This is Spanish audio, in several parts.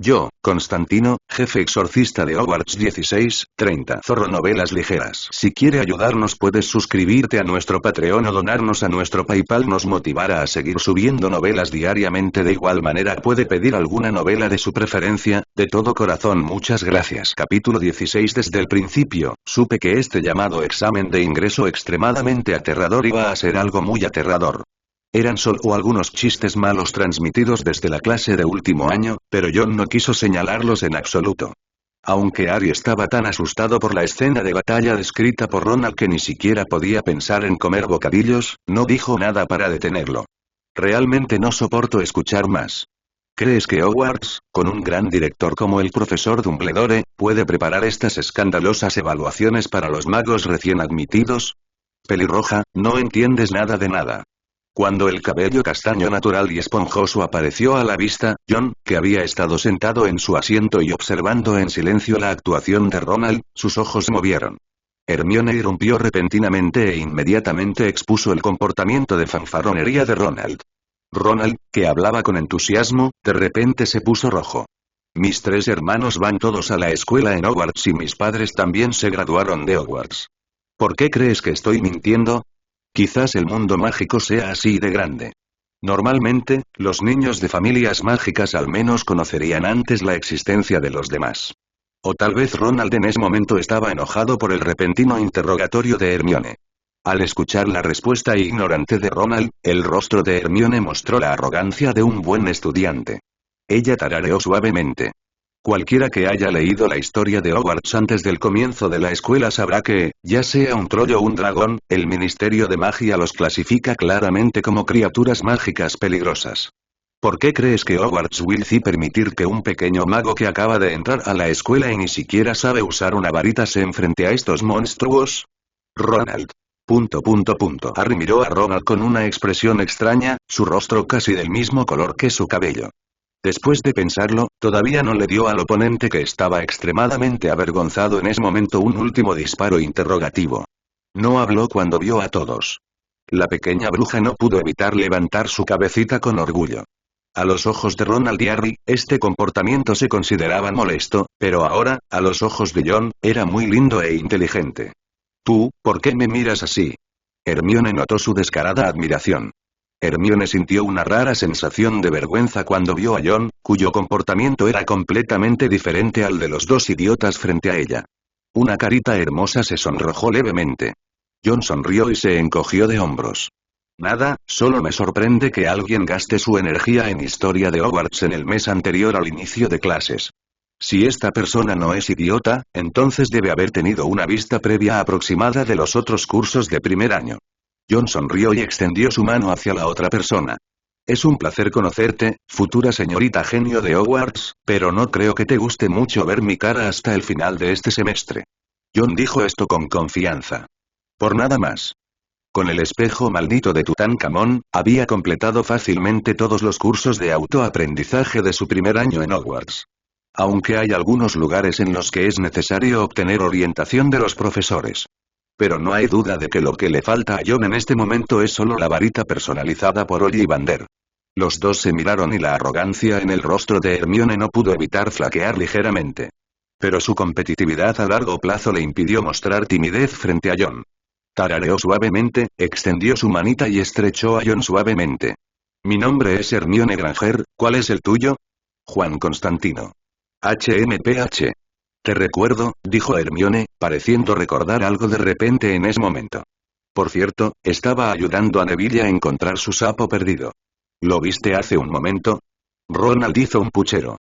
Yo, Constantino, jefe exorcista de Hogwarts 1630. Zorro Novelas Ligeras. Si quiere ayudarnos puedes suscribirte a nuestro Patreon o donarnos a nuestro PayPal, nos motivará a seguir subiendo novelas diariamente. De igual manera puede pedir alguna novela de su preferencia, de todo corazón muchas gracias. Capítulo 16. Desde el principio, supe que este llamado examen de ingreso extremadamente aterrador iba a ser algo muy aterrador. Eran solo algunos chistes malos transmitidos desde la clase de último año, pero John no quiso señalarlos en absoluto. Aunque Harry estaba tan asustado por la escena de batalla descrita por Ronald que ni siquiera podía pensar en comer bocadillos, no dijo nada para detenerlo. Realmente no soporto escuchar más. ¿Crees que Hogwarts, con un gran director como el profesor Dumbledore, puede preparar estas escandalosas evaluaciones para los magos recién admitidos? Pelirroja, no entiendes nada de nada. Cuando el cabello castaño natural y esponjoso apareció a la vista, John, que había estado sentado en su asiento y observando en silencio la actuación de Ronald, sus ojos se movieron. Hermione irrumpió repentinamente e inmediatamente expuso el comportamiento de fanfarronería de Ronald. Ronald, que hablaba con entusiasmo, de repente se puso rojo. Mis 3 hermanos van todos a la escuela en Hogwarts y mis padres también se graduaron de Hogwarts. ¿Por qué crees que estoy mintiendo? Quizás el mundo mágico sea así de grande. Normalmente, los niños de familias mágicas al menos conocerían antes la existencia de los demás. O tal vez Ronald en ese momento estaba enojado por el repentino interrogatorio de Hermione. Al escuchar la respuesta ignorante de Ronald, el rostro de Hermione mostró la arrogancia de un buen estudiante. Ella tarareó suavemente. Cualquiera que haya leído la historia de Hogwarts antes del comienzo de la escuela sabrá que, ya sea un troll o un dragón, el Ministerio de Magia los clasifica claramente como criaturas mágicas peligrosas. ¿Por qué crees que Hogwarts will permitir que un pequeño mago que acaba de entrar a la escuela y ni siquiera sabe usar una varita se enfrente a estos monstruos? Ronald. Harry miró a Ronald con una expresión extraña, su rostro casi del mismo color que su cabello. Después de pensarlo, todavía no le dio al oponente que estaba extremadamente avergonzado en ese momento un último disparo interrogativo. No habló cuando vio a todos. La pequeña bruja no pudo evitar levantar su cabecita con orgullo. A los ojos de Ronald y Harry, este comportamiento se consideraba molesto, pero ahora, a los ojos de John, era muy lindo e inteligente. ¿Tú, por qué me miras así? Hermione notó su descarada admiración. Hermione sintió una rara sensación de vergüenza cuando vio a John, cuyo comportamiento era completamente diferente al de los 2 idiotas frente a ella. Una carita hermosa se sonrojó levemente. John sonrió y se encogió de hombros. Nada, solo me sorprende que alguien gaste su energía en historia de Hogwarts en el mes anterior al inicio de clases. Si esta persona no es idiota, entonces debe haber tenido una vista previa aproximada de los otros cursos de primer año. John sonrió y extendió su mano hacia la otra persona. Es un placer conocerte, futura señorita genio de Hogwarts, pero no creo que te guste mucho ver mi cara hasta el final de este semestre. John dijo esto con confianza. Por nada más. Con el espejo maldito de Tutankamón, había completado fácilmente todos los cursos de autoaprendizaje de su primer año en Hogwarts. Aunque hay algunos lugares en los que es necesario obtener orientación de los profesores. Pero no hay duda de que lo que le falta a John en este momento es solo la varita personalizada por Ollivander. Los dos se miraron y la arrogancia en el rostro de Hermione no pudo evitar flaquear ligeramente. Pero su competitividad a largo plazo le impidió mostrar timidez frente a John. Tarareó suavemente, extendió su manita y estrechó a John suavemente. Mi nombre es Hermione Granger, ¿cuál es el tuyo? Juan Constantino. HMPH. Te recuerdo, dijo Hermione, pareciendo recordar algo de repente en ese momento. Por cierto, estaba ayudando a Neville a encontrar su sapo perdido. ¿Lo viste hace un momento? Ronald hizo un puchero.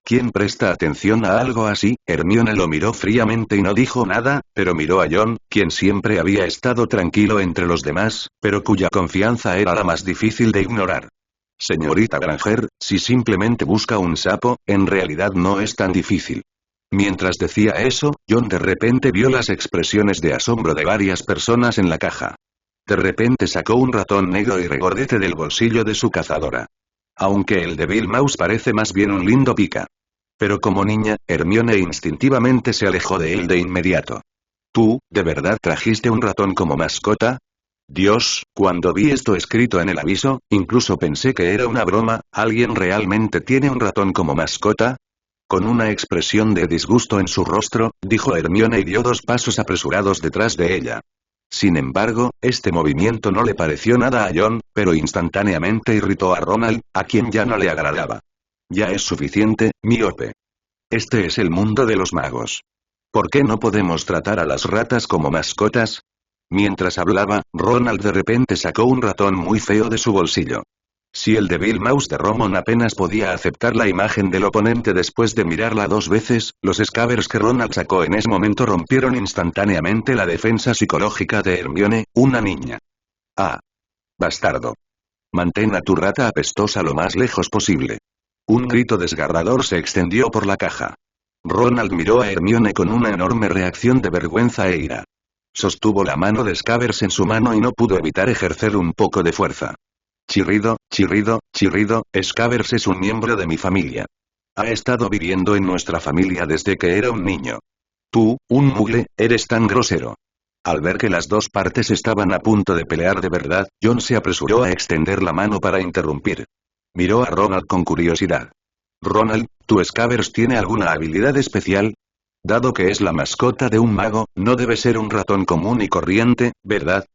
¿Quién presta atención a algo así? Hermione lo miró fríamente y no dijo nada, pero miró a John, quien siempre había estado tranquilo entre los demás, pero cuya confianza era la más difícil de ignorar. Señorita Granger, si simplemente busca un sapo, en realidad no es tan difícil. Mientras decía eso, John de repente vio las expresiones de asombro de varias personas en la caja. De repente sacó un ratón negro y regordete del bolsillo de su cazadora. Aunque el de Bill Mouse parece más bien un lindo pica. Pero como niña, Hermione instintivamente se alejó de él de inmediato. ¿Tú, de verdad trajiste un ratón como mascota? Dios, cuando vi esto escrito en el aviso, incluso pensé que era una broma, ¿alguien realmente tiene un ratón como mascota? Con una expresión de disgusto en su rostro, dijo Hermione y dio 2 pasos apresurados detrás de ella. Sin embargo, este movimiento no le pareció nada a John, pero instantáneamente irritó a Ronald, a quien ya no le agradaba. Ya es suficiente, miope. Este es el mundo de los magos. ¿Por qué no podemos tratar a las ratas como mascotas? Mientras hablaba, Ronald de repente sacó un ratón muy feo de su bolsillo. Si el débil mouse de Romon apenas podía aceptar la imagen del oponente después de mirarla 2 veces, los scavers que Ronald sacó en ese momento rompieron instantáneamente la defensa psicológica de Hermione, una niña. ¡Ah! Bastardo. Mantén a tu rata apestosa lo más lejos posible. Un grito desgarrador se extendió por la caja. Ronald miró a Hermione con una enorme reacción de vergüenza e ira. Sostuvo la mano de Scavers en su mano y no pudo evitar ejercer un poco de fuerza. Chirrido, chirrido, chirrido, Scavers es un miembro de mi familia. Ha estado viviendo en nuestra familia desde que era un niño. Tú, un mugle, eres tan grosero. Al ver que las 2 partes estaban a punto de pelear de verdad, John se apresuró a extender la mano para interrumpir. Miró a Ronald con curiosidad. Ronald, ¿tu Scavers tiene alguna habilidad especial? Dado que es la mascota de un mago, no debe ser un ratón común y corriente, ¿verdad?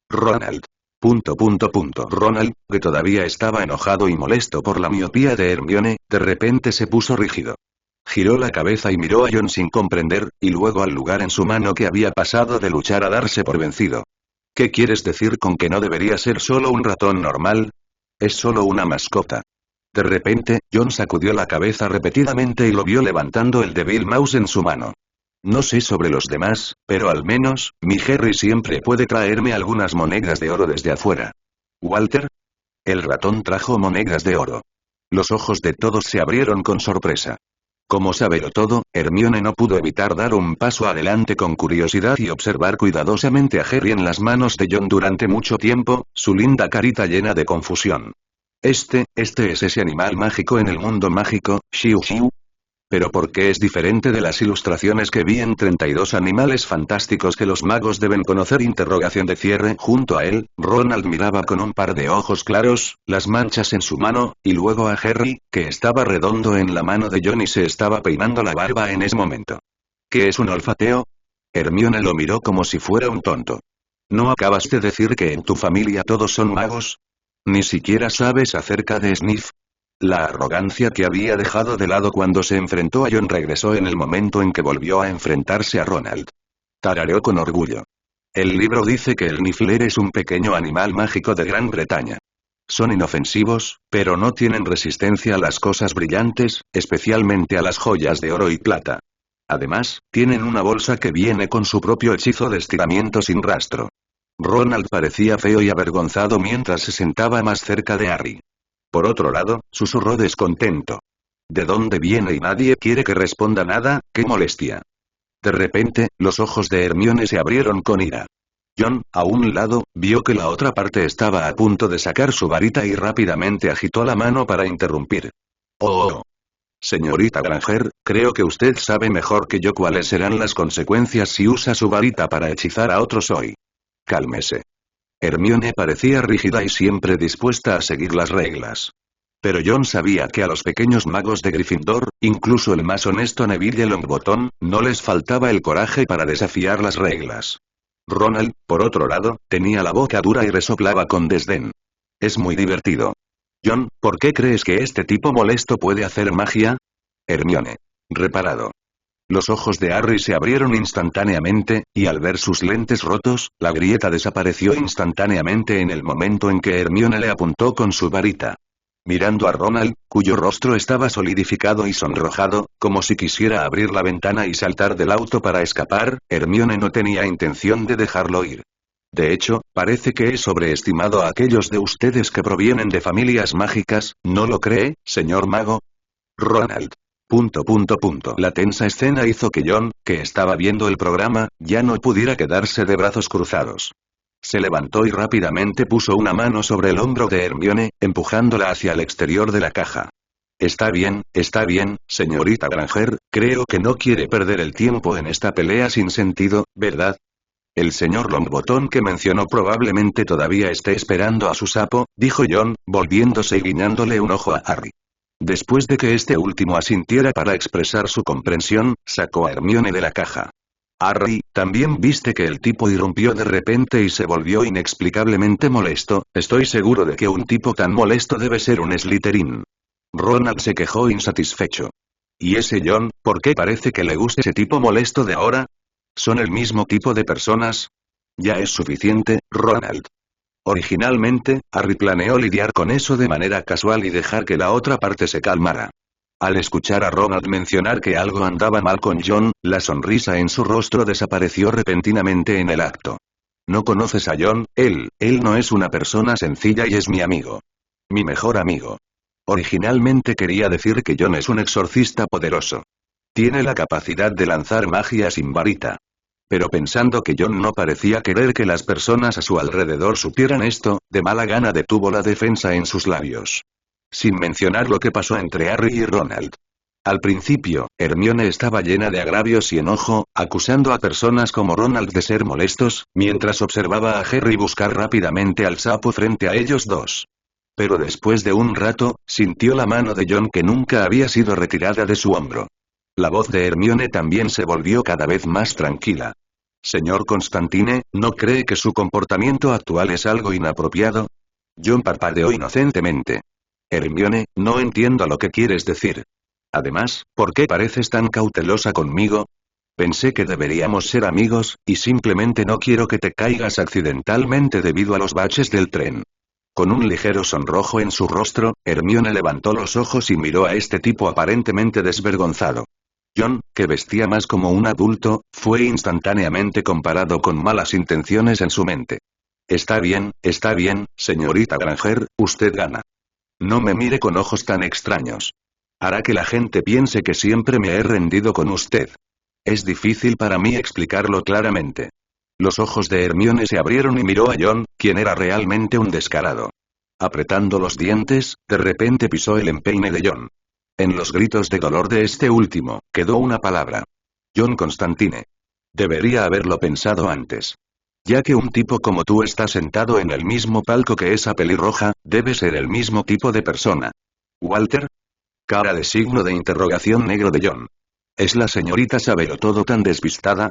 Ronald. Ronald, que todavía estaba enojado y molesto por la miopía de Hermione, de repente se puso rígido. Giró la cabeza y miró a John sin comprender, y luego al lugar en su mano que había pasado de luchar a darse por vencido. ¿Qué quieres decir con que no debería ser solo un ratón normal? Es solo una mascota. De repente, John sacudió la cabeza repetidamente y lo vio levantando el débil mouse en su mano. No sé sobre los demás, pero al menos, mi Harry siempre puede traerme algunas monedas de oro desde afuera. ¿Walter? El ratón trajo monedas de oro. Los ojos de todos se abrieron con sorpresa. Como saberlo todo, Hermione no pudo evitar dar un paso adelante con curiosidad y observar cuidadosamente a Harry en las manos de John durante mucho tiempo, su linda carita llena de confusión. Este es ese animal mágico en el mundo mágico, Xiu Xiu. ¿Pero por qué es diferente de las ilustraciones que vi en 32 animales fantásticos que los magos deben conocer? Interrogación de cierre. Junto a él, Ronald miraba con un par de ojos claros, las manchas en su mano, y luego a Harry, que estaba redondo en la mano de John y se estaba peinando la barba en ese momento. ¿Qué es un olfateo? Hermione lo miró como si fuera un tonto. ¿No acabas de decir que en tu familia todos son magos? ¿Ni siquiera sabes acerca de Sniff? La arrogancia que había dejado de lado cuando se enfrentó a John regresó en el momento en que volvió a enfrentarse a Ronald. Tarareó con orgullo. El libro dice que el Niffler es un pequeño animal mágico de Gran Bretaña. Son inofensivos, pero no tienen resistencia a las cosas brillantes, especialmente a las joyas de oro y plata. Además, tienen una bolsa que viene con su propio hechizo de estiramiento sin rastro. Ronald parecía feo y avergonzado mientras se sentaba más cerca de Harry. Por otro lado, susurró descontento. ¿De dónde viene y nadie quiere que responda nada? ¡Qué molestia! De repente, los ojos de Hermione se abrieron con ira. John, a un lado, vio que la otra parte estaba a punto de sacar su varita y rápidamente agitó la mano para interrumpir. ¡Oh! Señorita Granger, creo que usted sabe mejor que yo cuáles serán las consecuencias si usa su varita para hechizar a otros hoy. Cálmese. Hermione parecía rígida y siempre dispuesta a seguir las reglas. Pero John sabía que a los pequeños magos de Gryffindor, incluso el más honesto Neville Longbottom, no les faltaba el coraje para desafiar las reglas. Ronald, por otro lado, tenía la boca dura y resoplaba con desdén. Es muy divertido. John, ¿por qué crees que este tipo molesto puede hacer magia? Hermione. Reparado. Los ojos de Harry se abrieron instantáneamente, y al ver sus lentes rotos, la grieta desapareció instantáneamente en el momento en que Hermione le apuntó con su varita. Mirando a Ronald, cuyo rostro estaba solidificado y sonrojado, como si quisiera abrir la ventana y saltar del auto para escapar, Hermione no tenía intención de dejarlo ir. De hecho, parece que he sobreestimado a aquellos de ustedes que provienen de familias mágicas, ¿no lo cree, señor mago? Ronald. La tensa escena hizo que John, que estaba viendo el programa, ya no pudiera quedarse de brazos cruzados. Se levantó y rápidamente puso una mano sobre el hombro de Hermione, empujándola hacia el exterior de la caja. Está bien, señorita Granger, creo que no quiere perder el tiempo en esta pelea sin sentido, ¿verdad? El señor Longbottom que mencionó probablemente todavía esté esperando a su sapo, dijo John, volviéndose y guiñándole un ojo a Harry. Después de que este último asintiera para expresar su comprensión, sacó a Hermione de la caja. Harry, ¿también viste que el tipo irrumpió de repente y se volvió inexplicablemente molesto? Estoy seguro de que un tipo tan molesto debe ser un Slytherin. Ronald se quejó insatisfecho. ¿Y ese John, por qué parece que le gusta ese tipo molesto de ahora? ¿Son el mismo tipo de personas? Ya es suficiente, Ronald. Originalmente, Harry planeó lidiar con eso de manera casual y dejar que la otra parte se calmara. Al escuchar a Ronald mencionar que algo andaba mal con John, la sonrisa en su rostro desapareció repentinamente en el acto. ¿No conoces a John? Él no es una persona sencilla y es mi amigo. Mi mejor amigo. Originalmente quería decir que John es un exorcista poderoso. Tiene la capacidad de lanzar magia sin varita. Pero pensando que John no parecía querer que las personas a su alrededor supieran esto, de mala gana detuvo la defensa en sus labios. Sin mencionar lo que pasó entre Harry y Ronald. Al principio, Hermione estaba llena de agravios y enojo, acusando a personas como Ronald de ser molestos, mientras observaba a Harry buscar rápidamente al sapo frente a ellos dos. Pero después de un rato, sintió la mano de John que nunca había sido retirada de su hombro. La voz de Hermione también se volvió cada vez más tranquila. Señor Constantine, ¿no cree que su comportamiento actual es algo inapropiado? John parpadeó inocentemente. Hermione, no entiendo lo que quieres decir. Además, ¿por qué pareces tan cautelosa conmigo? Pensé que deberíamos ser amigos, y simplemente no quiero que te caigas accidentalmente debido a los baches del tren. Con un ligero sonrojo en su rostro, Hermione levantó los ojos y miró a este tipo aparentemente desvergonzado. John, que vestía más como un adulto, fue instantáneamente comparado con malas intenciones en su mente. Está bien, señorita Granger, usted gana. No me mire con ojos tan extraños. Hará que la gente piense que siempre me he rendido con usted. Es difícil para mí explicarlo claramente. Los ojos de Hermione se abrieron y miró a John, quien era realmente un descarado. Apretando los dientes, de repente pisó el empeine de John. En los gritos de dolor de este último, quedó una palabra. John Constantine. Debería haberlo pensado antes. Ya que un tipo como tú está sentado en el mismo palco que esa pelirroja, debe ser el mismo tipo de persona. ¿Walter? Cara de signo de interrogación negro de John. ¿Es la señorita Sabelotodo tan despistada?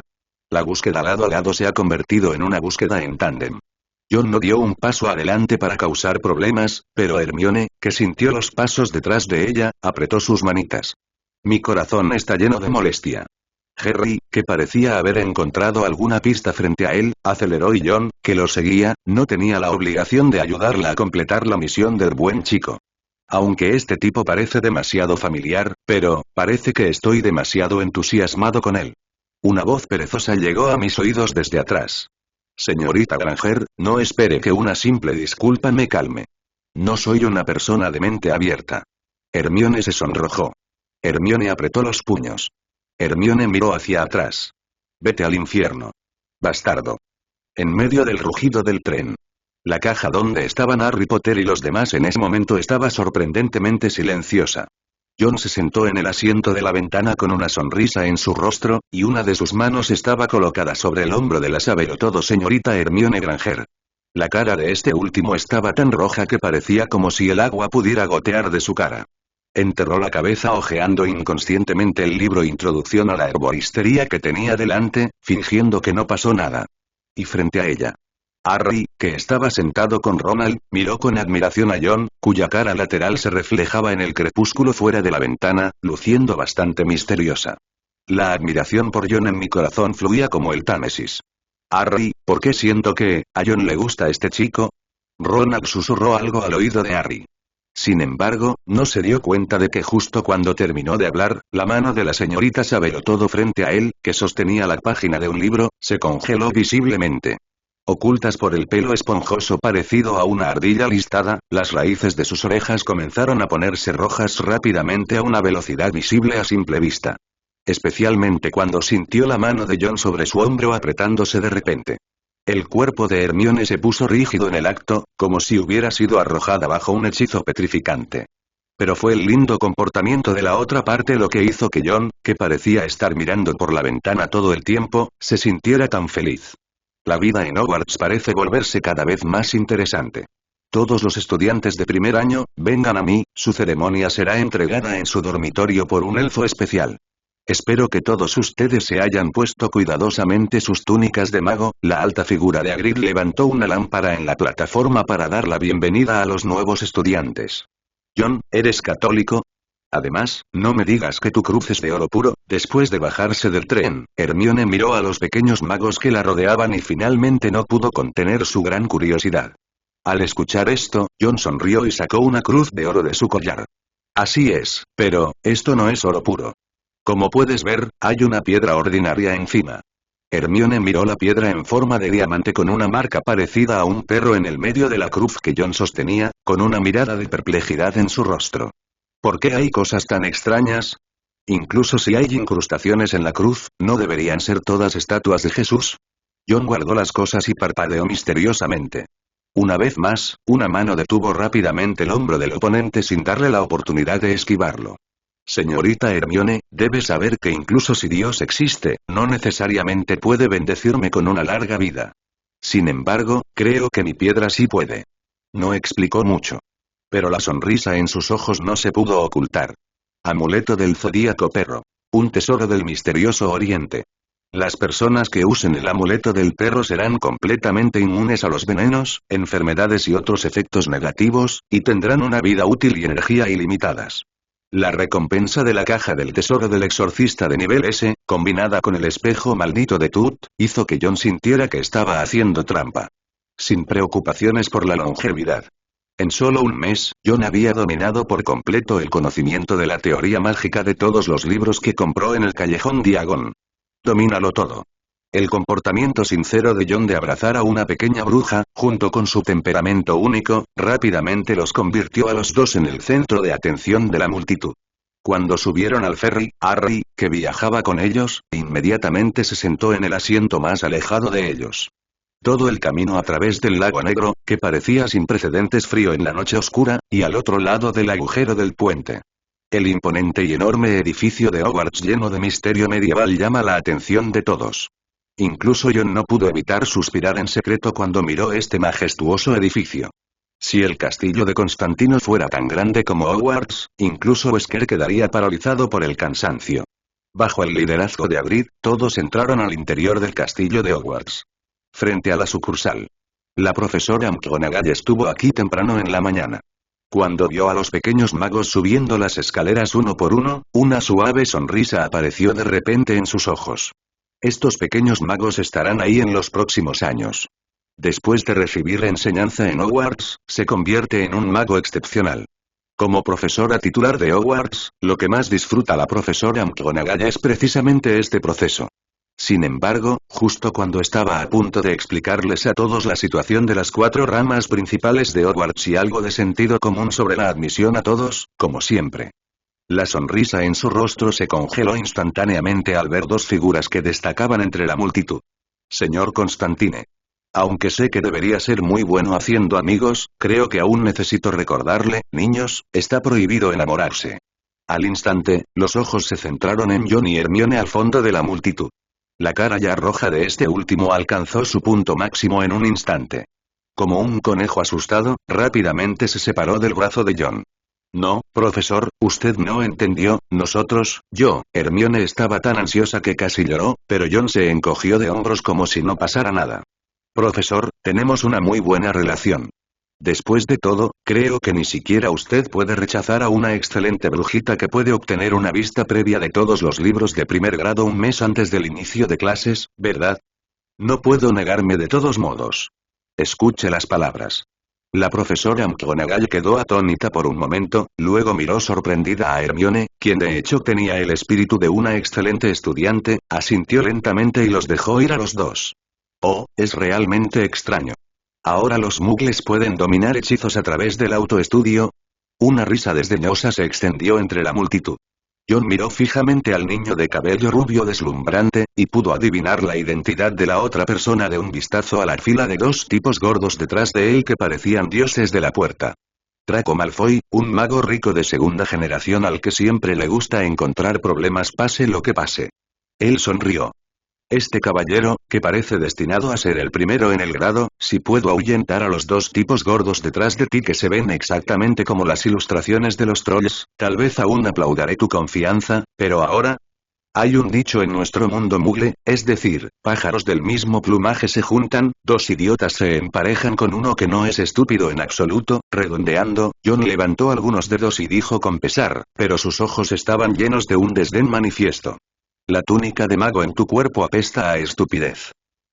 La búsqueda lado a lado se ha convertido en una búsqueda en tándem. John no dio un paso adelante para causar problemas, pero Hermione, que sintió los pasos detrás de ella, apretó sus manitas. Mi corazón está lleno de molestia. Harry, que parecía haber encontrado alguna pista frente a él, aceleró y John, que lo seguía, no tenía la obligación de ayudarla a completar la misión del buen chico. Aunque este tipo parece demasiado familiar, pero, parece que estoy demasiado entusiasmado con él. Una voz perezosa llegó a mis oídos desde atrás. Señorita Granger, no espere que una simple disculpa me calme. No soy una persona de mente abierta. Hermione se sonrojó. Hermione apretó los puños. Hermione miró hacia atrás. Vete al infierno. Bastardo. En medio del rugido del tren. La caja donde estaban Harry Potter y los demás en ese momento estaba sorprendentemente silenciosa. John se sentó en el asiento de la ventana con una sonrisa en su rostro, y una de sus manos estaba colocada sobre el hombro de la sabelotodo señorita Hermione Granger. La cara de este último estaba tan roja que parecía como si el agua pudiera gotear de su cara. Enterró la cabeza hojeando inconscientemente el libro Introducción a la herboristería que tenía delante, fingiendo que no pasó nada. Y frente a ella, Harry, que estaba sentado con Ronald, miró con admiración a John, cuya cara lateral se reflejaba en el crepúsculo fuera de la ventana, luciendo bastante misteriosa. La admiración por John en mi corazón fluía como el Támesis. Harry, ¿por qué siento que a John le gusta este chico? Ronald susurró algo al oído de Harry. Sin embargo, no se dio cuenta de que justo cuando terminó de hablar, la mano de la señorita Sabelotodo frente a él, que sostenía la página de un libro, se congeló visiblemente. Ocultas por el pelo esponjoso parecido a una ardilla listada, las raíces de sus orejas comenzaron a ponerse rojas rápidamente a una velocidad visible a simple vista. Especialmente cuando sintió la mano de John sobre su hombro apretándose de repente. El cuerpo de Hermione se puso rígido en el acto, como si hubiera sido arrojada bajo un hechizo petrificante. Pero fue el lindo comportamiento de la otra parte lo que hizo que John, que parecía estar mirando por la ventana todo el tiempo, se sintiera tan feliz. La vida en Hogwarts parece volverse cada vez más interesante. Todos los estudiantes de primer año, vengan a mí, su ceremonia será entregada en su dormitorio por un elfo especial. Espero que todos ustedes se hayan puesto cuidadosamente sus túnicas de mago. La alta figura de Hagrid levantó una lámpara en la plataforma para dar la bienvenida a los nuevos estudiantes. John, ¿eres católico? Además, no me digas que tu cruz es de oro puro. Después de bajarse del tren, Hermione miró a los pequeños magos que la rodeaban y finalmente no pudo contener su gran curiosidad. Al escuchar esto, John sonrió y sacó una cruz de oro de su collar. Así es, pero, esto no es oro puro. Como puedes ver, hay una piedra ordinaria encima. Hermione miró la piedra en forma de diamante con una marca parecida a un perro en el medio de la cruz que John sostenía, con una mirada de perplejidad en su rostro. ¿Por qué hay cosas tan extrañas? Incluso si hay incrustaciones en la cruz, ¿no deberían ser todas estatuas de Jesús? John guardó las cosas y parpadeó misteriosamente. Una vez más, una mano detuvo rápidamente el hombro del oponente sin darle la oportunidad de esquivarlo. Señorita Hermione, debe saber que incluso si Dios existe, no necesariamente puede bendecirme con una larga vida. Sin embargo, creo que mi piedra sí puede. No explicó mucho. Pero la sonrisa en sus ojos no se pudo ocultar. Amuleto del zodíaco perro. Un tesoro del misterioso oriente. Las personas que usen el amuleto del perro serán completamente inmunes a los venenos, enfermedades y otros efectos negativos, y tendrán una vida útil y energía ilimitadas. La recompensa de la caja del tesoro del exorcista de nivel S, combinada con el espejo maldito de Tut, hizo que John sintiera que estaba haciendo trampa. Sin preocupaciones por la longevidad. En solo un mes, John había dominado por completo el conocimiento de la teoría mágica de todos los libros que compró en el callejón Diagon. Domínalo todo. El comportamiento sincero de John de abrazar a una pequeña bruja, junto con su temperamento único, rápidamente los convirtió a los dos en el centro de atención de la multitud. Cuando subieron al ferry, Harry, que viajaba con ellos, inmediatamente se sentó en el asiento más alejado de ellos. Todo el camino a través del lago negro, que parecía sin precedentes frío en la noche oscura, y al otro lado del agujero del puente. El imponente y enorme edificio de Hogwarts lleno de misterio medieval llama la atención de todos. Incluso John no pudo evitar suspirar en secreto cuando miró este majestuoso edificio. Si el castillo de Constantino fuera tan grande como Hogwarts, incluso Wesker quedaría paralizado por el cansancio. Bajo el liderazgo de Hagrid, todos entraron al interior del castillo de Hogwarts. Frente a la sucursal. La profesora McGonagall estuvo aquí temprano en la mañana. Cuando vio a los pequeños magos subiendo las escaleras uno por uno, una suave sonrisa apareció de repente en sus ojos. Estos pequeños magos estarán ahí en los próximos años. Después de recibir enseñanza en Hogwarts, se convierte en un mago excepcional. Como profesora titular de Hogwarts, lo que más disfruta la profesora McGonagall es precisamente este proceso. Sin embargo, justo cuando estaba a punto de explicarles a todos la situación de las 4 ramas principales de Hogwarts y algo de sentido común sobre la admisión a todos, como siempre. La sonrisa en su rostro se congeló instantáneamente al ver 2 figuras que destacaban entre la multitud. Señor Constantine. Aunque sé que debería ser muy bueno haciendo amigos, creo que aún necesito recordarle, niños, está prohibido enamorarse. Al instante, los ojos se centraron en John y Hermione al fondo de la multitud. La cara ya roja de este último alcanzó su punto máximo en un instante. Como un conejo asustado, rápidamente se separó del brazo de John. No, profesor, usted no entendió, Hermione estaba tan ansiosa que casi lloró, pero John se encogió de hombros como si no pasara nada. Profesor, tenemos una muy buena relación. Después de todo, creo que ni siquiera usted puede rechazar a una excelente brujita que puede obtener una vista previa de todos los libros de primer grado un mes antes del inicio de clases, ¿verdad? No puedo negarme de todos modos. Escuche las palabras. La profesora McGonagall quedó atónita por un momento, luego miró sorprendida a Hermione, quien de hecho tenía el espíritu de una excelente estudiante, asintió lentamente y los dejó ir a los dos. Oh, es realmente extraño. ¿Ahora los muggles pueden dominar hechizos a través del autoestudio? Una risa desdeñosa se extendió entre la multitud. John miró fijamente al niño de cabello rubio deslumbrante, y pudo adivinar la identidad de la otra persona de un vistazo a la fila de 2 tipos gordos detrás de él que parecían dioses de la puerta. Draco Malfoy, un mago rico de segunda generación al que siempre le gusta encontrar problemas pase lo que pase. Él sonrió. Este caballero, que parece destinado a ser el primero en el grado, si puedo ahuyentar a los dos tipos gordos detrás de ti que se ven exactamente como las ilustraciones de los trolls, tal vez aún aplaudaré tu confianza, pero ahora... Hay un dicho en nuestro mundo mugle, es decir, pájaros del mismo plumaje se juntan, dos idiotas se emparejan con uno que no es estúpido en absoluto, redondeando, John levantó algunos dedos y dijo con pesar, pero sus ojos estaban llenos de un desdén manifiesto. La túnica de mago en tu cuerpo apesta a estupidez.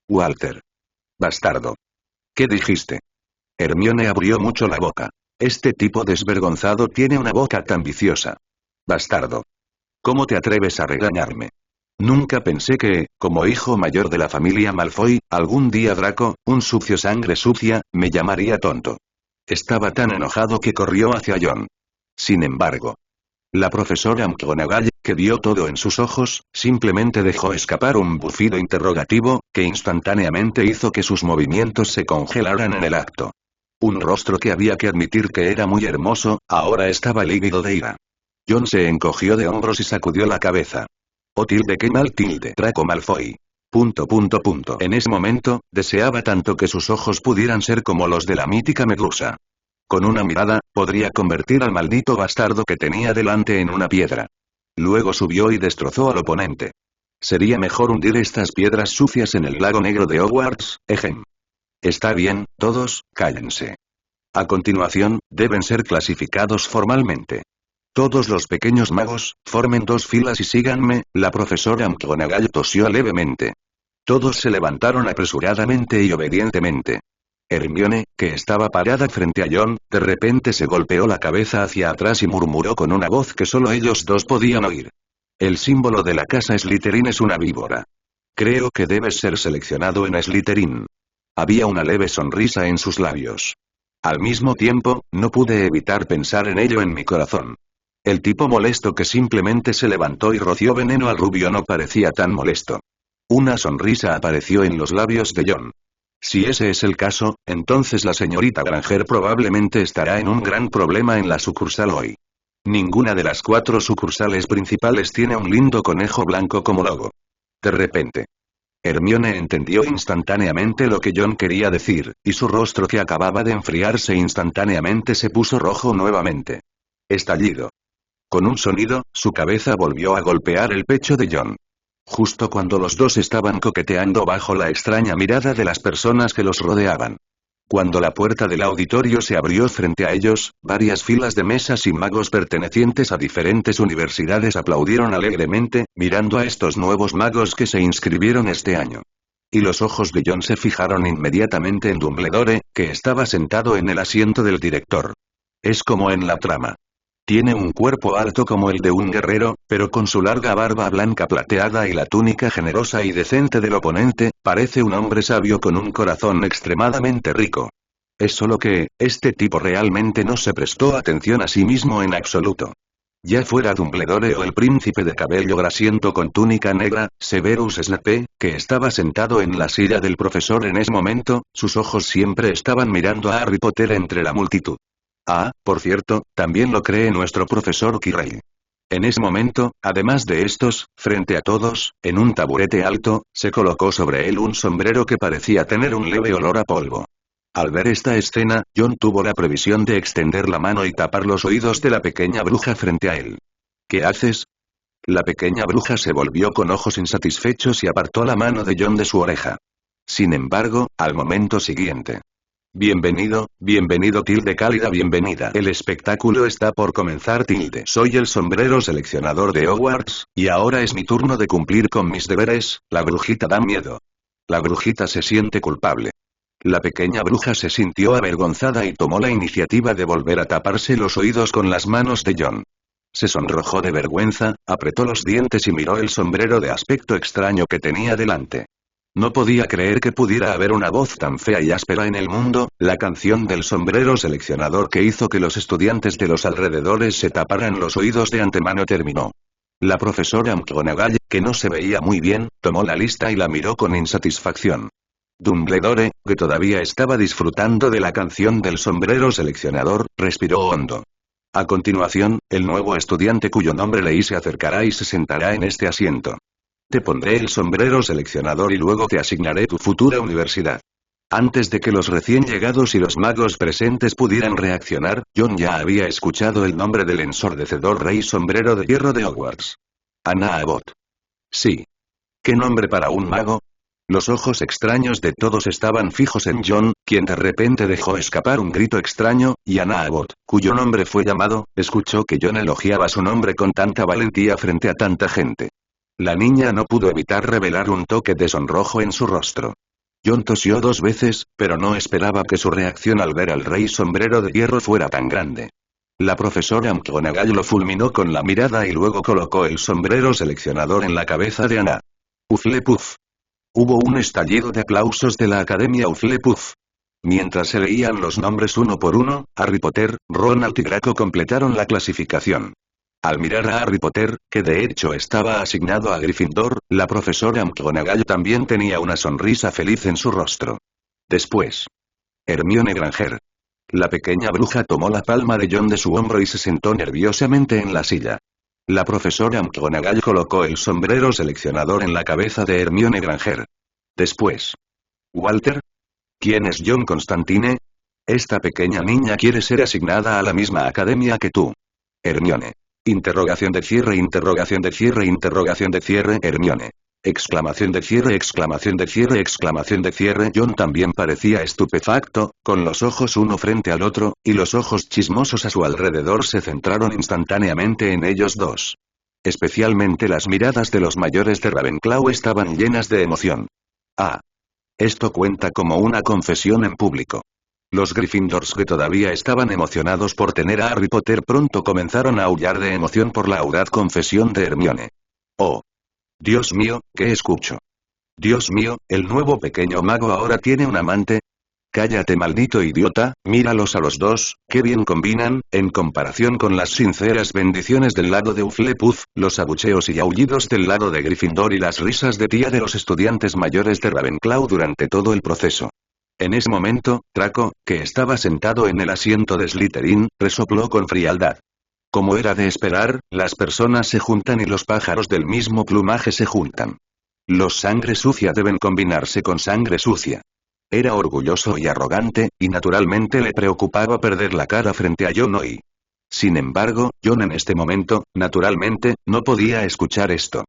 Walter. Bastardo. ¿Qué dijiste? Hermione abrió mucho la boca. Este tipo desvergonzado tiene una boca tan viciosa. Bastardo. ¿Cómo te atreves a regañarme? Nunca pensé que, como hijo mayor de la familia Malfoy, algún día Draco, un sucio sangre sucia, me llamaría tonto. Estaba tan enojado que corrió hacia John. Sin embargo, la profesora McGonagall, que vio todo en sus ojos, simplemente dejó escapar un bufido interrogativo, que instantáneamente hizo que sus movimientos se congelaran en el acto. Un rostro que había que admitir que era muy hermoso, ahora estaba lívido de ira. John se encogió de hombros y sacudió la cabeza. Oh qué mal Draco Malfoy. En ese momento, deseaba tanto que sus ojos pudieran ser como los de la mítica Medusa. Con una mirada, podría convertir al maldito bastardo que tenía delante en una piedra. Luego subió y destrozó al oponente. Sería mejor hundir estas piedras sucias en el lago negro de Hogwarts, ejem. Está bien, todos, cállense. A continuación, deben ser clasificados formalmente. Todos los pequeños magos, formen dos filas y síganme, la profesora McGonagall tosió levemente. Todos se levantaron apresuradamente y obedientemente. Hermione, que estaba parada frente a John, de repente se golpeó la cabeza hacia atrás y murmuró con una voz que solo ellos dos podían oír. El símbolo de la casa Slytherin es una víbora. Creo que debes ser seleccionado en Slytherin. Había una leve sonrisa en sus labios. Al mismo tiempo, no pude evitar pensar en ello en mi corazón. El tipo molesto que simplemente se levantó y roció veneno al rubio no parecía tan molesto. Una sonrisa apareció en los labios de John. Si ese es el caso, entonces la señorita Granger probablemente estará en un gran problema en la sucursal hoy. Ninguna de las 4 sucursales principales tiene un lindo conejo blanco como logo. De repente, Hermione entendió instantáneamente lo que John quería decir, y su rostro que acababa de enfriarse instantáneamente se puso rojo nuevamente. Estallido. Con un sonido, su cabeza volvió a golpear el pecho de John. Justo cuando los dos estaban coqueteando bajo la extraña mirada de las personas que los rodeaban. Cuando la puerta del auditorio se abrió frente a ellos, varias filas de mesas y magos pertenecientes a diferentes universidades aplaudieron alegremente, mirando a estos nuevos magos que se inscribieron este año. Y los ojos de John se fijaron inmediatamente en Dumbledore, que estaba sentado en el asiento del director. Es como en la trama. Tiene un cuerpo alto como el de un guerrero, pero con su larga barba blanca plateada y la túnica generosa y decente del oponente, parece un hombre sabio con un corazón extremadamente rico. Es solo que, este tipo realmente no se prestó atención a sí mismo en absoluto. Ya fuera Dumbledore o el príncipe de cabello grasiento con túnica negra, Severus Snape, que estaba sentado en la silla del profesor en ese momento, sus ojos siempre estaban mirando a Harry Potter entre la multitud. Ah, por cierto, también lo cree nuestro profesor Quirrell. En ese momento, además de estos, frente a todos, en un taburete alto, se colocó sobre él un sombrero que parecía tener un leve olor a polvo. Al ver esta escena, John tuvo la previsión de extender la mano y tapar los oídos de la pequeña bruja frente a él. ¿Qué haces? La pequeña bruja se volvió con ojos insatisfechos y apartó la mano de John de su oreja. Sin embargo, al momento siguiente. Bienvenido, cálida bienvenida. El espectáculo está por comenzar Soy el sombrero seleccionador de Hogwarts, y ahora es mi turno de cumplir con mis deberes, la brujita da miedo. La brujita se siente culpable. La pequeña bruja se sintió avergonzada y tomó la iniciativa de volver a taparse los oídos con las manos de John. Se sonrojó de vergüenza, apretó los dientes y miró el sombrero de aspecto extraño que tenía delante. No podía creer que pudiera haber una voz tan fea y áspera en el mundo, la canción del sombrero seleccionador que hizo que los estudiantes de los alrededores se taparan los oídos de antemano terminó. La profesora McGonagall, que no se veía muy bien, tomó la lista y la miró con insatisfacción. Dumbledore, que todavía estaba disfrutando de la canción del sombrero seleccionador, respiró hondo. A continuación, el nuevo estudiante cuyo nombre leí se acercará y se sentará en este asiento. Te pondré el sombrero seleccionador y luego te asignaré tu futura universidad. Antes de que los recién llegados y los magos presentes pudieran reaccionar, John ya había escuchado el nombre del ensordecedor Rey Sombrero de Hierro de Hogwarts. Ana Abbott. Sí. ¿Qué nombre para un mago? Los ojos extraños de todos estaban fijos en John, quien de repente dejó escapar un grito extraño, y Ana Abbott, cuyo nombre fue llamado, escuchó que John elogiaba su nombre con tanta valentía frente a tanta gente. La niña no pudo evitar revelar un toque de sonrojo en su rostro. John tosió 2 veces, pero no esperaba que su reacción al ver al Rey Sombrero de Hierro fuera tan grande. La profesora McGonagall lo fulminó con la mirada y luego colocó el sombrero seleccionador en la cabeza de Ana. Hufflepuff. Hubo un estallido de aplausos de la Academia Hufflepuff. Mientras se leían los nombres uno por uno, Harry Potter, Ronald y Draco completaron la clasificación. Al mirar a Harry Potter, que de hecho estaba asignado a Gryffindor, la profesora McGonagall también tenía una sonrisa feliz en su rostro. Después. Hermione Granger. La pequeña bruja tomó la palma de John de su hombro y se sentó nerviosamente en la silla. La profesora McGonagall colocó el sombrero seleccionador en la cabeza de Hermione Granger. Después. Walter. ¿Quién es John Constantine? Esta pequeña niña quiere ser asignada a la misma academia que tú. Hermione. Interrogación de cierre, interrogación de cierre, interrogación de cierre, Hermione. Exclamación de cierre, exclamación de cierre, exclamación de cierre. John también parecía estupefacto, con los ojos uno frente al otro, y los ojos chismosos a su alrededor se centraron instantáneamente en ellos dos. Especialmente las miradas de los mayores de Ravenclaw estaban llenas de emoción. Ah. Esto cuenta como una confesión en público. Los Gryffindors que todavía estaban emocionados por tener a Harry Potter pronto comenzaron a aullar de emoción por la audaz confesión de Hermione. Oh. Dios mío, ¿qué escucho? Dios mío, ¿el nuevo pequeño mago ahora tiene un amante? Cállate, maldito idiota, míralos a los dos, qué bien combinan, en comparación con las sinceras bendiciones del lado de Hufflepuff, los abucheos y aullidos del lado de Gryffindor y las risas de tía de los estudiantes mayores de Ravenclaw durante todo el proceso. En ese momento, Draco, que estaba sentado en el asiento de Slytherin, resopló con frialdad. Como era de esperar, las personas se juntan y los pájaros del mismo plumaje se juntan. Los sangre sucia deben combinarse con sangre sucia. Era orgulloso y arrogante, y naturalmente le preocupaba perder la cara frente a John hoy. Sin embargo, John en este momento, naturalmente, no podía escuchar esto.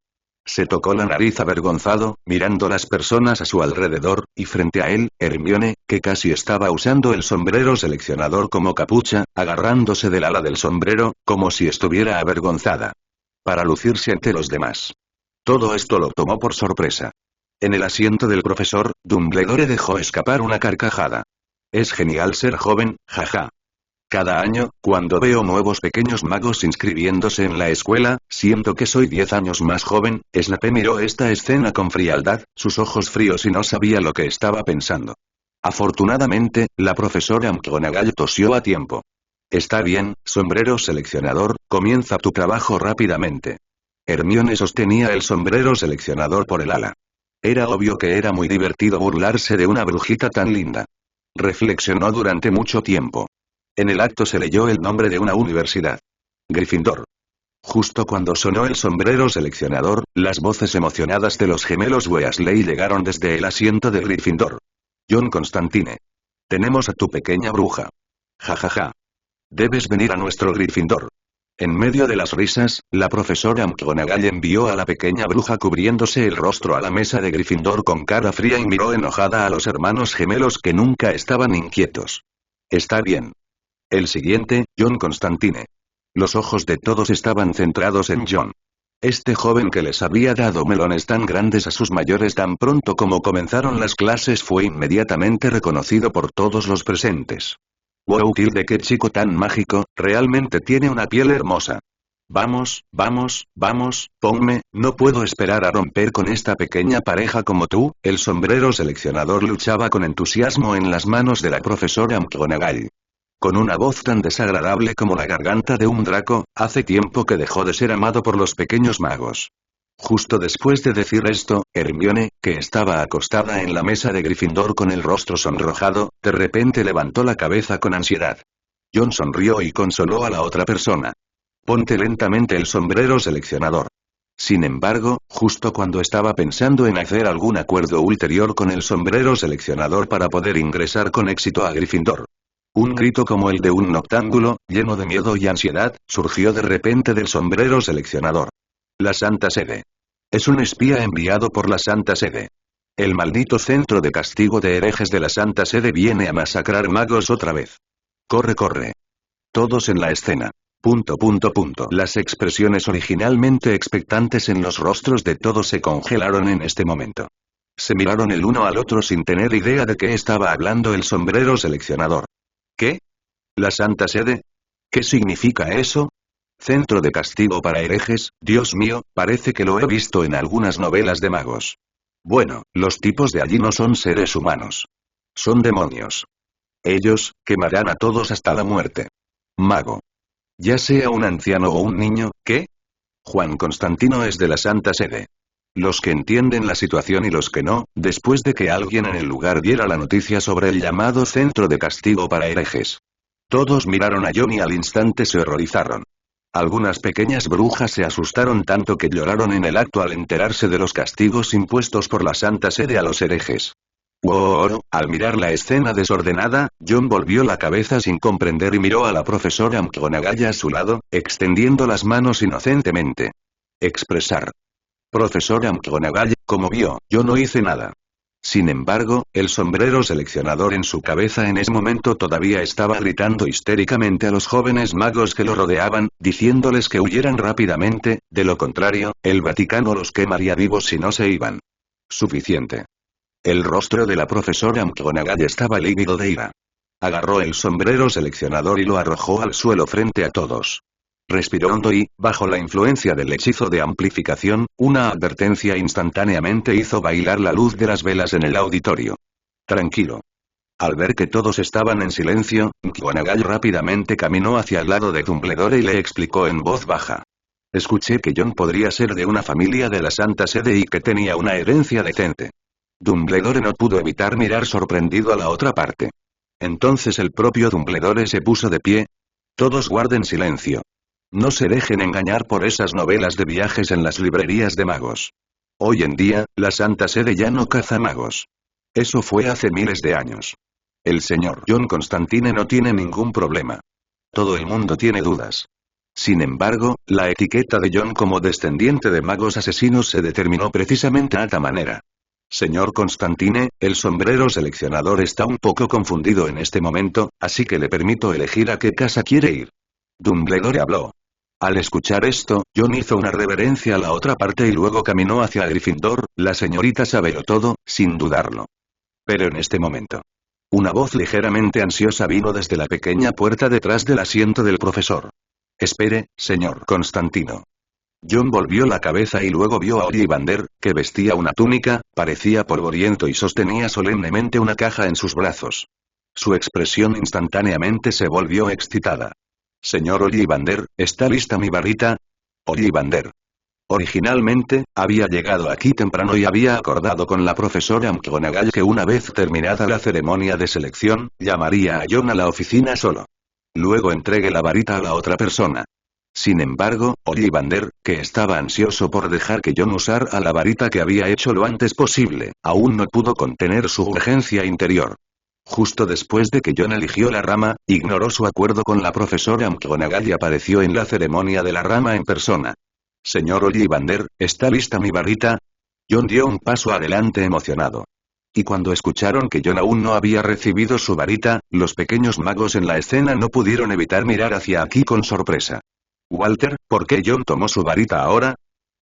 Se tocó la nariz avergonzado, mirando las personas a su alrededor, y frente a él, Hermione, que casi estaba usando el sombrero seleccionador como capucha, agarrándose del ala del sombrero, como si estuviera avergonzada. Para lucirse ante los demás. Todo esto lo tomó por sorpresa. En el asiento del profesor, Dumbledore dejó escapar una carcajada. Es genial ser joven, jaja. Cada año, cuando veo nuevos pequeños magos inscribiéndose en la escuela, siento que soy 10 años más joven. Snape miró esta escena con frialdad, sus ojos fríos y no sabía lo que estaba pensando. Afortunadamente, la profesora McGonagall tosió a tiempo. Está bien, sombrero seleccionador, comienza tu trabajo rápidamente. Hermione sostenía el sombrero seleccionador por el ala. Era obvio que era muy divertido burlarse de una brujita tan linda. Reflexionó durante mucho tiempo. En el acto se leyó el nombre de una universidad. Gryffindor. Justo cuando sonó el sombrero seleccionador, las voces emocionadas de los gemelos Weasley llegaron desde el asiento de Gryffindor. John Constantine. Tenemos a tu pequeña bruja. Jajaja. Debes venir a nuestro Gryffindor. En medio de las risas, la profesora McGonagall envió a la pequeña bruja cubriéndose el rostro a la mesa de Gryffindor con cara fría y miró enojada a los hermanos gemelos que nunca estaban inquietos. Está bien. El siguiente, John Constantine. Los ojos de todos estaban centrados en John. Este joven que les había dado melones tan grandes a sus mayores tan pronto como comenzaron las clases fue inmediatamente reconocido por todos los presentes. ¡Wow, tilde, qué chico tan mágico! Realmente tiene una piel hermosa. Vamos, vamos, vamos, ponme, no puedo esperar a romper con esta pequeña pareja como tú. El sombrero seleccionador luchaba con entusiasmo en las manos de la profesora McGonagall. Con una voz tan desagradable como la garganta de un Draco, hace tiempo que dejó de ser amado por los pequeños magos. Justo después de decir esto, Hermione, que estaba acostada en la mesa de Gryffindor con el rostro sonrojado, de repente levantó la cabeza con ansiedad. John sonrió y consoló a la otra persona. Ponte lentamente el sombrero seleccionador. Sin embargo, Justo cuando estaba pensando en hacer algún acuerdo ulterior con el sombrero seleccionador para poder ingresar con éxito a Gryffindor. Un grito como el de un noctámbulo, lleno de miedo y ansiedad, surgió de repente del sombrero seleccionador. La Santa Sede. Es un espía enviado por la Santa Sede. El maldito centro de castigo de herejes de la Santa Sede viene a masacrar magos otra vez. Corre, corre. Todos en la escena. ... Las expresiones originalmente expectantes en los rostros de todos se congelaron en este momento. Se miraron el uno al otro sin tener idea de qué estaba hablando el sombrero seleccionador. ¿Qué? ¿La Santa Sede? ¿Qué significa eso? Centro de castigo para herejes, Dios mío, parece que lo he visto en algunas novelas de magos. Bueno, los tipos de allí no son seres humanos. Son demonios. Ellos, quemarán a todos hasta la muerte. Mago. Ya sea un anciano o un niño, ¿qué? Juan Constantino es de la Santa Sede. Los que entienden la situación y los que no, después de que alguien en el lugar diera la noticia sobre el llamado centro de castigo para herejes. Todos miraron a John y al instante se horrorizaron. Algunas pequeñas brujas se asustaron tanto que lloraron en el acto al enterarse de los castigos impuestos por la Santa Sede a los herejes. Wow, al mirar la escena desordenada, John volvió la cabeza sin comprender y miró a la profesora McGonagall a su lado, extendiendo las manos inocentemente. Expresar. Profesora McGonagall, como vio, yo no hice nada. Sin embargo, el sombrero seleccionador en su cabeza en ese momento todavía estaba gritando histéricamente a los jóvenes magos que lo rodeaban, diciéndoles que huyeran rápidamente, de lo contrario, el Vaticano los quemaría vivos si no se iban. Suficiente. El rostro de la profesora McGonagall estaba lívido de ira. Agarró el sombrero seleccionador y lo arrojó al suelo frente a todos. Respiró hondo y, bajo la influencia del hechizo de amplificación, una advertencia instantáneamente hizo bailar la luz de las velas en el auditorio. Tranquilo. Al ver que todos estaban en silencio, McGonagall rápidamente caminó hacia el lado de Dumbledore y le explicó en voz baja. Escuché que John podría ser de una familia de la Santa Sede y que tenía una herencia decente. Dumbledore no pudo evitar mirar sorprendido a la otra parte. Entonces el propio Dumbledore se puso de pie. Todos guarden silencio. No se dejen engañar por esas novelas de viajes en las librerías de magos. Hoy en día, la Santa Sede ya no caza magos. Eso fue hace miles de años. El señor John Constantine no tiene ningún problema. Todo el mundo tiene dudas. Sin embargo, la etiqueta de John como descendiente de magos asesinos se determinó precisamente a esta manera. Señor Constantine, el sombrero seleccionador está un poco confundido en este momento, así que le permito elegir a qué casa quiere ir. Dumbledore habló. Al escuchar esto, John hizo una reverencia a la otra parte y luego caminó hacia Gryffindor, la señorita sabelo todo, sin dudarlo. Pero en este momento. Una voz ligeramente ansiosa vino desde la pequeña puerta detrás del asiento del profesor. Espere, señor Constantino. John volvió la cabeza y luego vio a Ollivander, que vestía una túnica, parecía polvoriento y sostenía solemnemente una caja en sus brazos. Su expresión instantáneamente se volvió excitada. Señor Ollivander, ¿está lista mi varita? Ollivander. Originalmente, había llegado aquí temprano y había acordado con la profesora McGonagall que una vez terminada la ceremonia de selección, llamaría a John a la oficina solo. Luego entregue la varita a la otra persona. Sin embargo, Ollivander, que estaba ansioso por dejar que John usara la varita que había hecho lo antes posible, aún no pudo contener su urgencia interior. Justo después de que John eligió la rama, ignoró su acuerdo con la profesora McGonagall y apareció en la ceremonia de la rama en persona. Señor Ollivander, ¿está lista mi varita? John dio un paso adelante emocionado. Y cuando escucharon que John aún no había recibido su varita, los pequeños magos en la escena no pudieron evitar mirar hacia aquí con sorpresa. Walter, ¿por qué John tomó su varita ahora?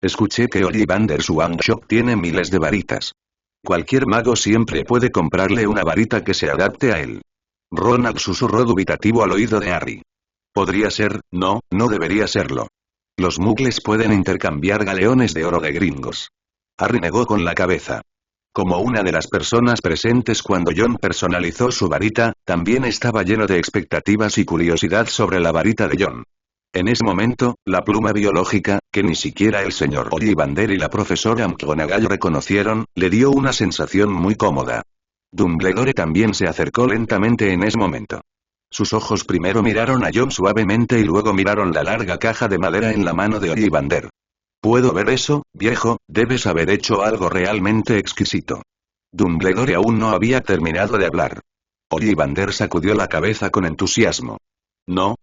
Escuché que Ollivander Swanshop tiene miles de varitas. Cualquier mago siempre puede comprarle una varita que se adapte a él. Ronald susurró dubitativo al oído de Harry. Podría ser, no debería serlo. Los muggles pueden intercambiar galeones de oro de gringos. Harry negó con la cabeza. Como una de las personas presentes cuando John personalizó su varita, también estaba lleno de expectativas y curiosidad sobre la varita de John. En ese momento, la pluma biológica, que ni siquiera el señor Ollivander y la profesora McGonagall reconocieron, le dio una sensación muy cómoda. Dumbledore también se acercó lentamente en ese momento. Sus ojos primero miraron a John suavemente y luego miraron la larga caja de madera en la mano de Ollivander. Puedo ver eso, viejo, debes haber hecho algo realmente exquisito. Dumbledore aún no había terminado de hablar. Ollivander sacudió la cabeza con entusiasmo. No,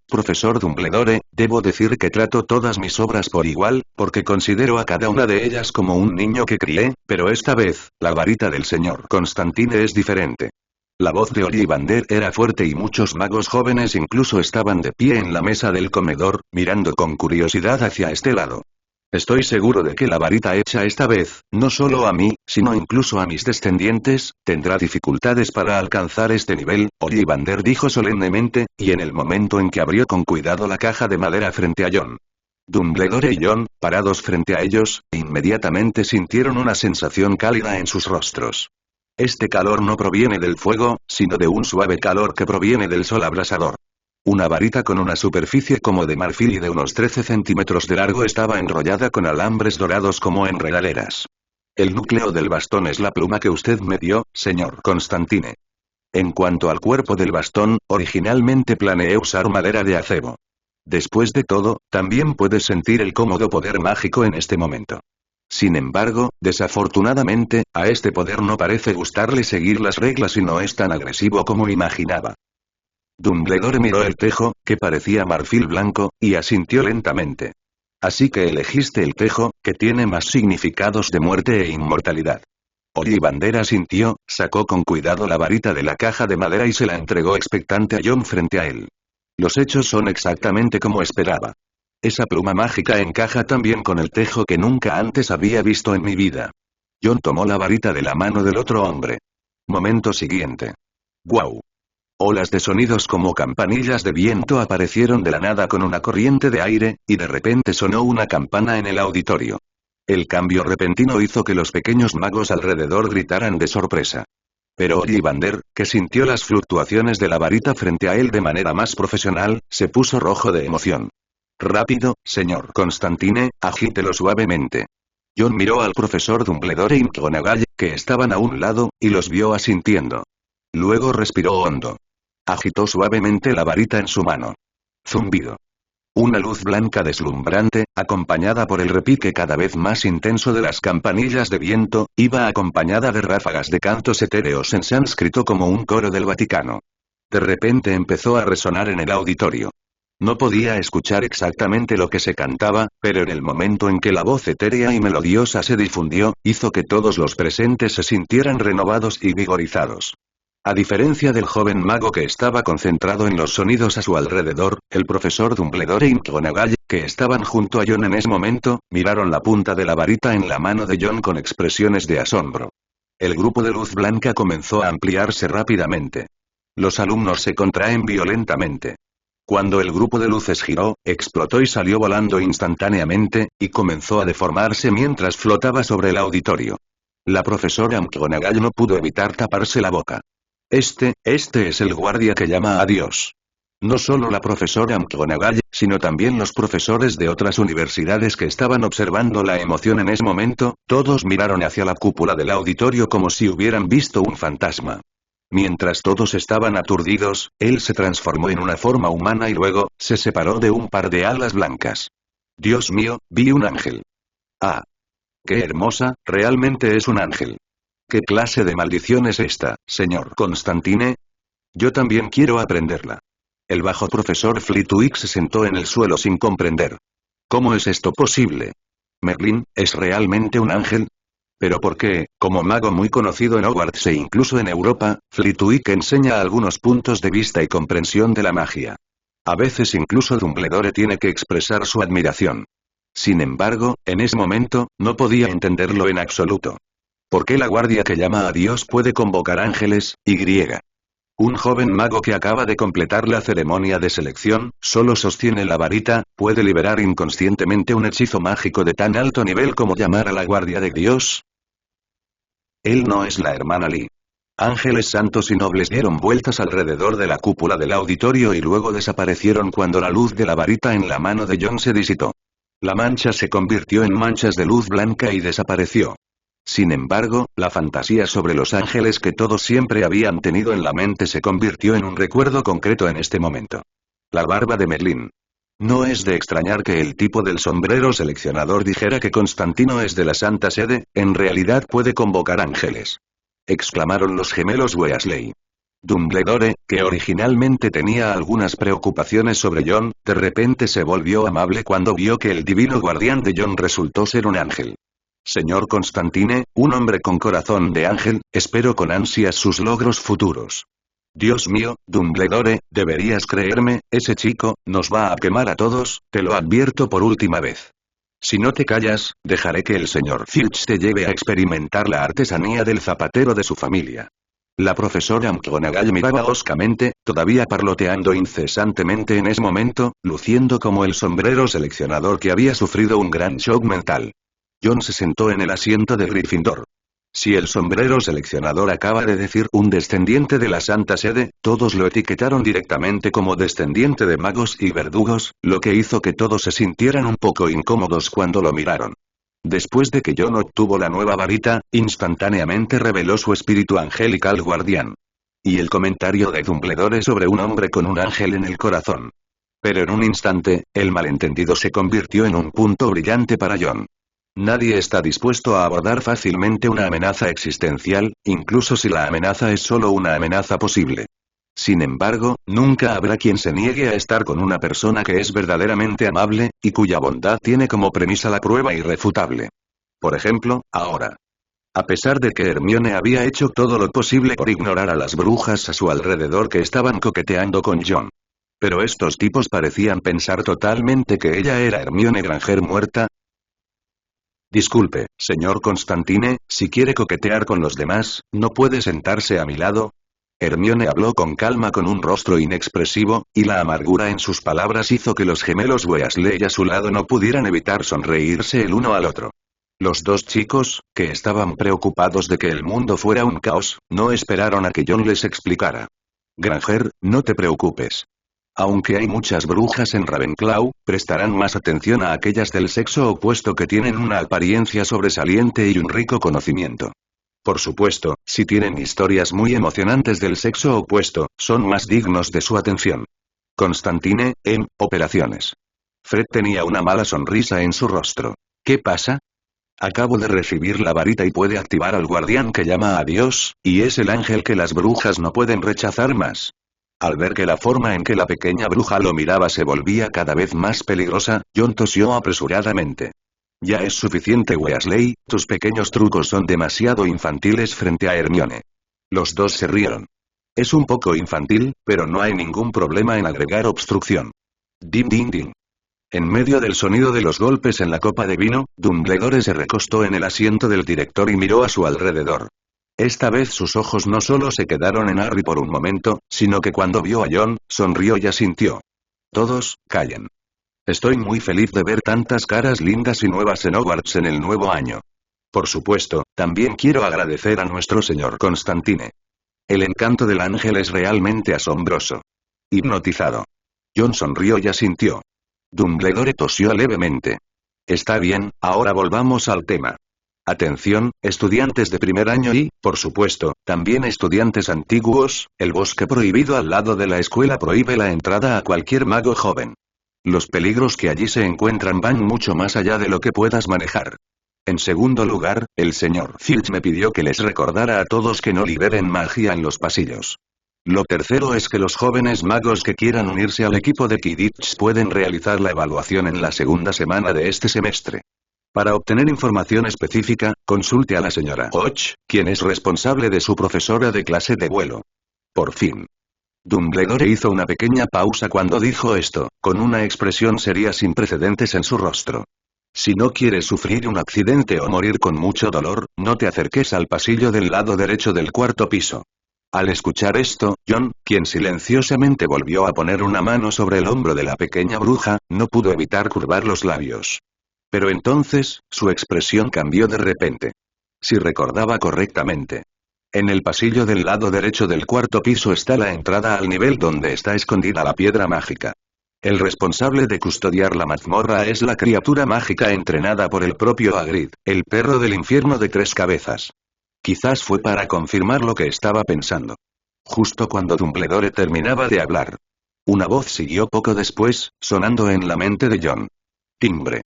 profesor Dumbledore, debo decir que trato todas mis obras por igual, porque considero a cada una de ellas como un niño que crié, pero esta vez, la varita del señor Constantine es diferente. La voz de Ollivander era fuerte y muchos magos jóvenes incluso estaban de pie en la mesa del comedor, mirando con curiosidad hacia este lado. Estoy seguro de que la varita hecha esta vez, no solo a mí, sino incluso a mis descendientes, tendrá dificultades para alcanzar este nivel, Ollivander dijo solemnemente, y en el momento en que abrió con cuidado la caja de madera frente a John. Dumbledore y John, parados frente a ellos, inmediatamente sintieron una sensación cálida en sus rostros. Este calor no proviene del fuego, sino de un suave calor que proviene del sol abrasador. Una varita con una superficie como de marfil y de unos 13 centímetros de largo estaba enrollada con alambres dorados como enredaderas. El núcleo del bastón es la pluma que usted me dio, señor Constantine. En cuanto al cuerpo del bastón, originalmente planeé usar madera de acebo. Después de todo, también puedes sentir el cómodo poder mágico en este momento. Sin embargo, desafortunadamente, a este poder no parece gustarle seguir las reglas y no es tan agresivo como imaginaba. Dumbledore miró el tejo, que parecía marfil blanco, y asintió lentamente. Así que elegiste el tejo, que tiene más significados de muerte e inmortalidad. Ollivander asintió, sacó con cuidado la varita de la caja de madera y se la entregó expectante a John frente a él. Los hechos son exactamente como esperaba. Esa pluma mágica encaja tan bien con el tejo que nunca antes había visto en mi vida. John tomó la varita de la mano del otro hombre. Momento siguiente. ¡Guau! Olas de sonidos como campanillas de viento aparecieron de la nada con una corriente de aire, y de repente sonó una campana en el auditorio. El cambio repentino hizo que los pequeños magos alrededor gritaran de sorpresa. Pero Ollivander, que sintió las fluctuaciones de la varita frente a él de manera más profesional, se puso rojo de emoción. Rápido, señor Constantine, agítelo suavemente. John miró al profesor Dumbledore y McGonagall, que estaban a un lado, y los vio asintiendo. Luego respiró hondo. Agitó suavemente la varita en su mano. Zumbido. Una luz blanca deslumbrante, acompañada por el repique cada vez más intenso de las campanillas de viento, iba acompañada de ráfagas de cantos etéreos en sánscrito como un coro del Vaticano. De repente empezó a resonar en el auditorio. No podía escuchar exactamente lo que se cantaba, pero en el momento en que la voz etérea y melodiosa se difundió, hizo que todos los presentes se sintieran renovados y vigorizados. A diferencia del joven mago que estaba concentrado en los sonidos a su alrededor, el profesor Dumbledore y McGonagall, que estaban junto a John en ese momento, miraron la punta de la varita en la mano de John con expresiones de asombro. El grupo de luz blanca comenzó a ampliarse rápidamente. Los alumnos se contraen violentamente. Cuando el grupo de luces giró, explotó y salió volando instantáneamente, y comenzó a deformarse mientras flotaba sobre el auditorio. La profesora McGonagall no pudo evitar taparse la boca. Este es el guardia que llama a Dios. No solo la profesora McGonagall, sino también los profesores de otras universidades que estaban observando la emoción en ese momento, todos miraron hacia la cúpula del auditorio como si hubieran visto un fantasma. Mientras todos estaban aturdidos, él se transformó en una forma humana y luego, se separó de un par de alas blancas. Dios mío, vi un ángel. ¡Ah! ¡Qué hermosa! Realmente es un ángel. ¿Qué clase de maldición es esta, señor Constantine? Yo también quiero aprenderla. El bajo profesor Flitwick se sentó en el suelo sin comprender. ¿Cómo es esto posible? ¿Merlín, es realmente un ángel? Pero ¿por qué, como mago muy conocido en Hogwarts e incluso en Europa, Flitwick enseña algunos puntos de vista y comprensión de la magia? A veces incluso Dumbledore tiene que expresar su admiración. Sin embargo, en ese momento, no podía entenderlo en absoluto. ¿Por qué la guardia que llama a Dios puede convocar ángeles? Un joven mago que acaba de completar la ceremonia de selección, solo sostiene la varita, puede liberar inconscientemente un hechizo mágico de tan alto nivel como llamar a la guardia de Dios. Él no es la hermana Lee. Ángeles santos y nobles dieron vueltas alrededor de la cúpula del auditorio y luego desaparecieron cuando la luz de la varita en la mano de John se disipó. La mancha se convirtió en manchas de luz blanca y desapareció. Sin embargo, la fantasía sobre los ángeles que todos siempre habían tenido en la mente se convirtió en un recuerdo concreto en este momento. La barba de Merlín. No es de extrañar que el tipo del sombrero seleccionador dijera que Constantino es de la Santa Sede, en realidad puede convocar ángeles. Exclamaron los gemelos Weasley. Dumbledore, que originalmente tenía algunas preocupaciones sobre John, de repente se volvió amable cuando vio que el divino guardián de John resultó ser un ángel. Señor Constantine, un hombre con corazón de ángel, espero con ansias sus logros futuros. Dios mío, Dumbledore, deberías creerme, ese chico, nos va a quemar a todos, te lo advierto por última vez. Si no te callas, dejaré que el señor Filch te lleve a experimentar la artesanía del zapatero de su familia. La profesora McGonagall miraba hoscamente, todavía parloteando incesantemente en ese momento, luciendo como el sombrero seleccionador que había sufrido un gran shock mental. John se sentó en el asiento de Gryffindor. Si el sombrero seleccionador acaba de decir un descendiente de la Santa Sede, todos lo etiquetaron directamente como descendiente de magos y verdugos, lo que hizo que todos se sintieran un poco incómodos cuando lo miraron. Después de que John obtuvo la nueva varita, instantáneamente reveló su espíritu angelical al guardián. Y el comentario de Dumbledore sobre un hombre con un ángel en el corazón. Pero en un instante, el malentendido se convirtió en un punto brillante para John. Nadie está dispuesto a abordar fácilmente una amenaza existencial, incluso si la amenaza es solo una amenaza posible. Sin embargo, nunca habrá quien se niegue a estar con una persona que es verdaderamente amable, y cuya bondad tiene como premisa la prueba irrefutable. Por ejemplo, ahora. A pesar de que Hermione había hecho todo lo posible por ignorar a las brujas a su alrededor que estaban coqueteando con John. Pero estos tipos parecían pensar totalmente que ella era Hermione Granger muerta. Disculpe, señor Constantine, si quiere coquetear con los demás, ¿no puede sentarse a mi lado? Hermione habló con calma con un rostro inexpresivo, y la amargura en sus palabras hizo que los gemelos Weasley a su lado no pudieran evitar sonreírse el uno al otro. Los dos chicos, que estaban preocupados de que el mundo fuera un caos, no esperaron a que John les explicara. Granger, no te preocupes. Aunque hay muchas brujas en Ravenclaw, prestarán más atención a aquellas del sexo opuesto que tienen una apariencia sobresaliente y un rico conocimiento. Por supuesto, si tienen historias muy emocionantes del sexo opuesto, son más dignos de su atención. Constantine, en operaciones. Fred tenía una mala sonrisa en su rostro. ¿Qué pasa? Acabo de recibir la varita y puede activar al guardián que llama a Dios, y es el ángel que las brujas no pueden rechazar más. Al ver que la forma en que la pequeña bruja lo miraba se volvía cada vez más peligrosa, John tosió apresuradamente. Ya es suficiente Weasley, tus pequeños trucos son demasiado infantiles frente a Hermione. Los dos se rieron. Es un poco infantil, pero no hay ningún problema en agregar obstrucción. Din din din. En medio del sonido de los golpes en la copa de vino, Dumbledore se recostó en el asiento del director y miró a su alrededor. Esta vez sus ojos no solo se quedaron en Harry por un momento, sino que cuando vio a John, sonrió y asintió. Todos, callen. Estoy muy feliz de ver tantas caras lindas y nuevas en Hogwarts en el nuevo año. Por supuesto, también quiero agradecer a nuestro señor Constantine. El encanto del ángel es realmente asombroso. Hipnotizado. John sonrió y asintió. Dumbledore tosió levemente. Está bien, ahora volvamos al tema. Atención, estudiantes de primer año y, por supuesto, también estudiantes antiguos, el bosque prohibido al lado de la escuela prohíbe la entrada a cualquier mago joven. Los peligros que allí se encuentran van mucho más allá de lo que puedas manejar. En segundo lugar, el señor Filch me pidió que les recordara a todos que no liberen magia en los pasillos. Lo tercero es que los jóvenes magos que quieran unirse al equipo de Quidditch pueden realizar la evaluación en la segunda semana de este semestre. Para obtener información específica, consulte a la señora Hodge, quien es responsable de su profesora de clase de vuelo. Por fin. Dumbledore hizo una pequeña pausa cuando dijo esto, con una expresión seria sin precedentes en su rostro. Si no quieres sufrir un accidente o morir con mucho dolor, no te acerques al pasillo del lado derecho del cuarto piso. Al escuchar esto, John, quien silenciosamente volvió a poner una mano sobre el hombro de la pequeña bruja, no pudo evitar curvar los labios. Pero entonces, su expresión cambió de repente. Si recordaba correctamente. En el pasillo del lado derecho del cuarto piso está la entrada al nivel donde está escondida la piedra mágica. El responsable de custodiar la mazmorra es la criatura mágica entrenada por el propio Hagrid, el perro del infierno de 3 cabezas. Quizás fue para confirmar lo que estaba pensando. Justo cuando Dumbledore terminaba de hablar. Una voz siguió poco después, sonando en la mente de John. Timbre.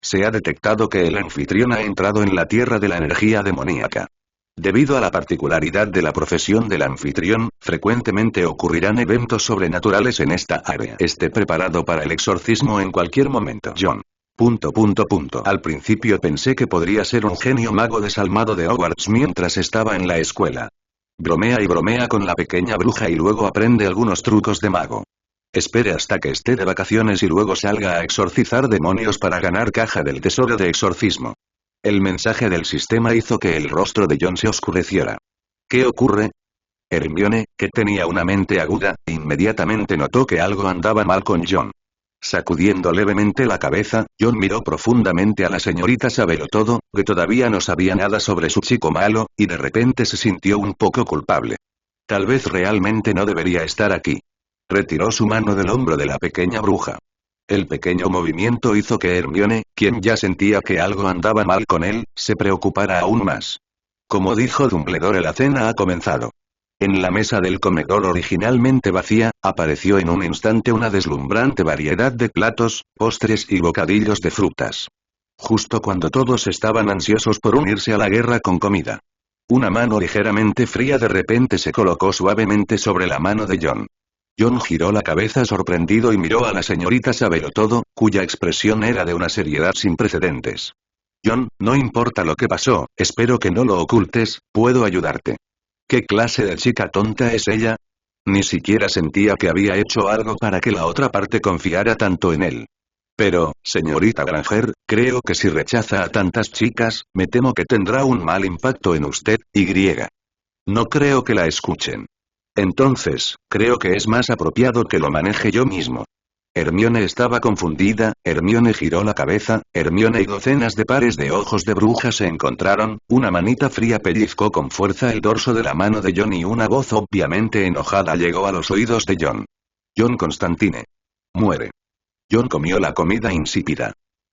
Se ha detectado que el anfitrión ha entrado en la tierra de la energía demoníaca. Debido a la particularidad de la profesión del anfitrión, frecuentemente ocurrirán eventos sobrenaturales en esta área. Esté preparado para el exorcismo en cualquier momento. John. Al principio pensé que podría ser un genio mago desalmado de Hogwarts mientras estaba en la escuela. Bromea y bromea con la pequeña bruja y luego aprende algunos trucos de mago. Espere hasta que esté de vacaciones y luego salga a exorcizar demonios para ganar caja del tesoro de exorcismo. El mensaje del sistema hizo que el rostro de John se oscureciera. ¿Qué ocurre? Hermione, que tenía una mente aguda, inmediatamente notó que algo andaba mal con John. Sacudiendo levemente la cabeza, John miró profundamente a la señorita Sabelotodo, que todavía no sabía nada sobre su chico malo, y de repente se sintió un poco culpable. Tal vez realmente no debería estar aquí. Retiró su mano del hombro de la pequeña bruja. El pequeño movimiento hizo que Hermione, quien ya sentía que algo andaba mal con él, se preocupara aún más. Como dijo Dumbledore, la cena ha comenzado. En la mesa del comedor originalmente vacía, apareció en un instante una deslumbrante variedad de platos, postres y bocadillos de frutas. Justo cuando todos estaban ansiosos por unirse a la guerra con comida. Una mano ligeramente fría de repente se colocó suavemente sobre la mano de John. John giró la cabeza sorprendido y miró a la señorita Sabelotodo, cuya expresión era de una seriedad sin precedentes. John, no importa lo que pasó, espero que no lo ocultes, puedo ayudarte. ¿Qué clase de chica tonta es ella? Ni siquiera sentía que había hecho algo para que la otra parte confiara tanto en él. Pero, señorita Granger, creo que si rechaza a tantas chicas, me temo que tendrá un mal impacto en usted, y. No creo que la escuchen. Entonces, creo que es más apropiado que lo maneje yo mismo. Hermione estaba confundida, Hermione giró la cabeza, Hermione y docenas de pares de ojos de bruja se encontraron, una manita fría pellizcó con fuerza el dorso de la mano de John y una voz obviamente enojada llegó a los oídos de John. John Constantine. Muere. John comió la comida insípida.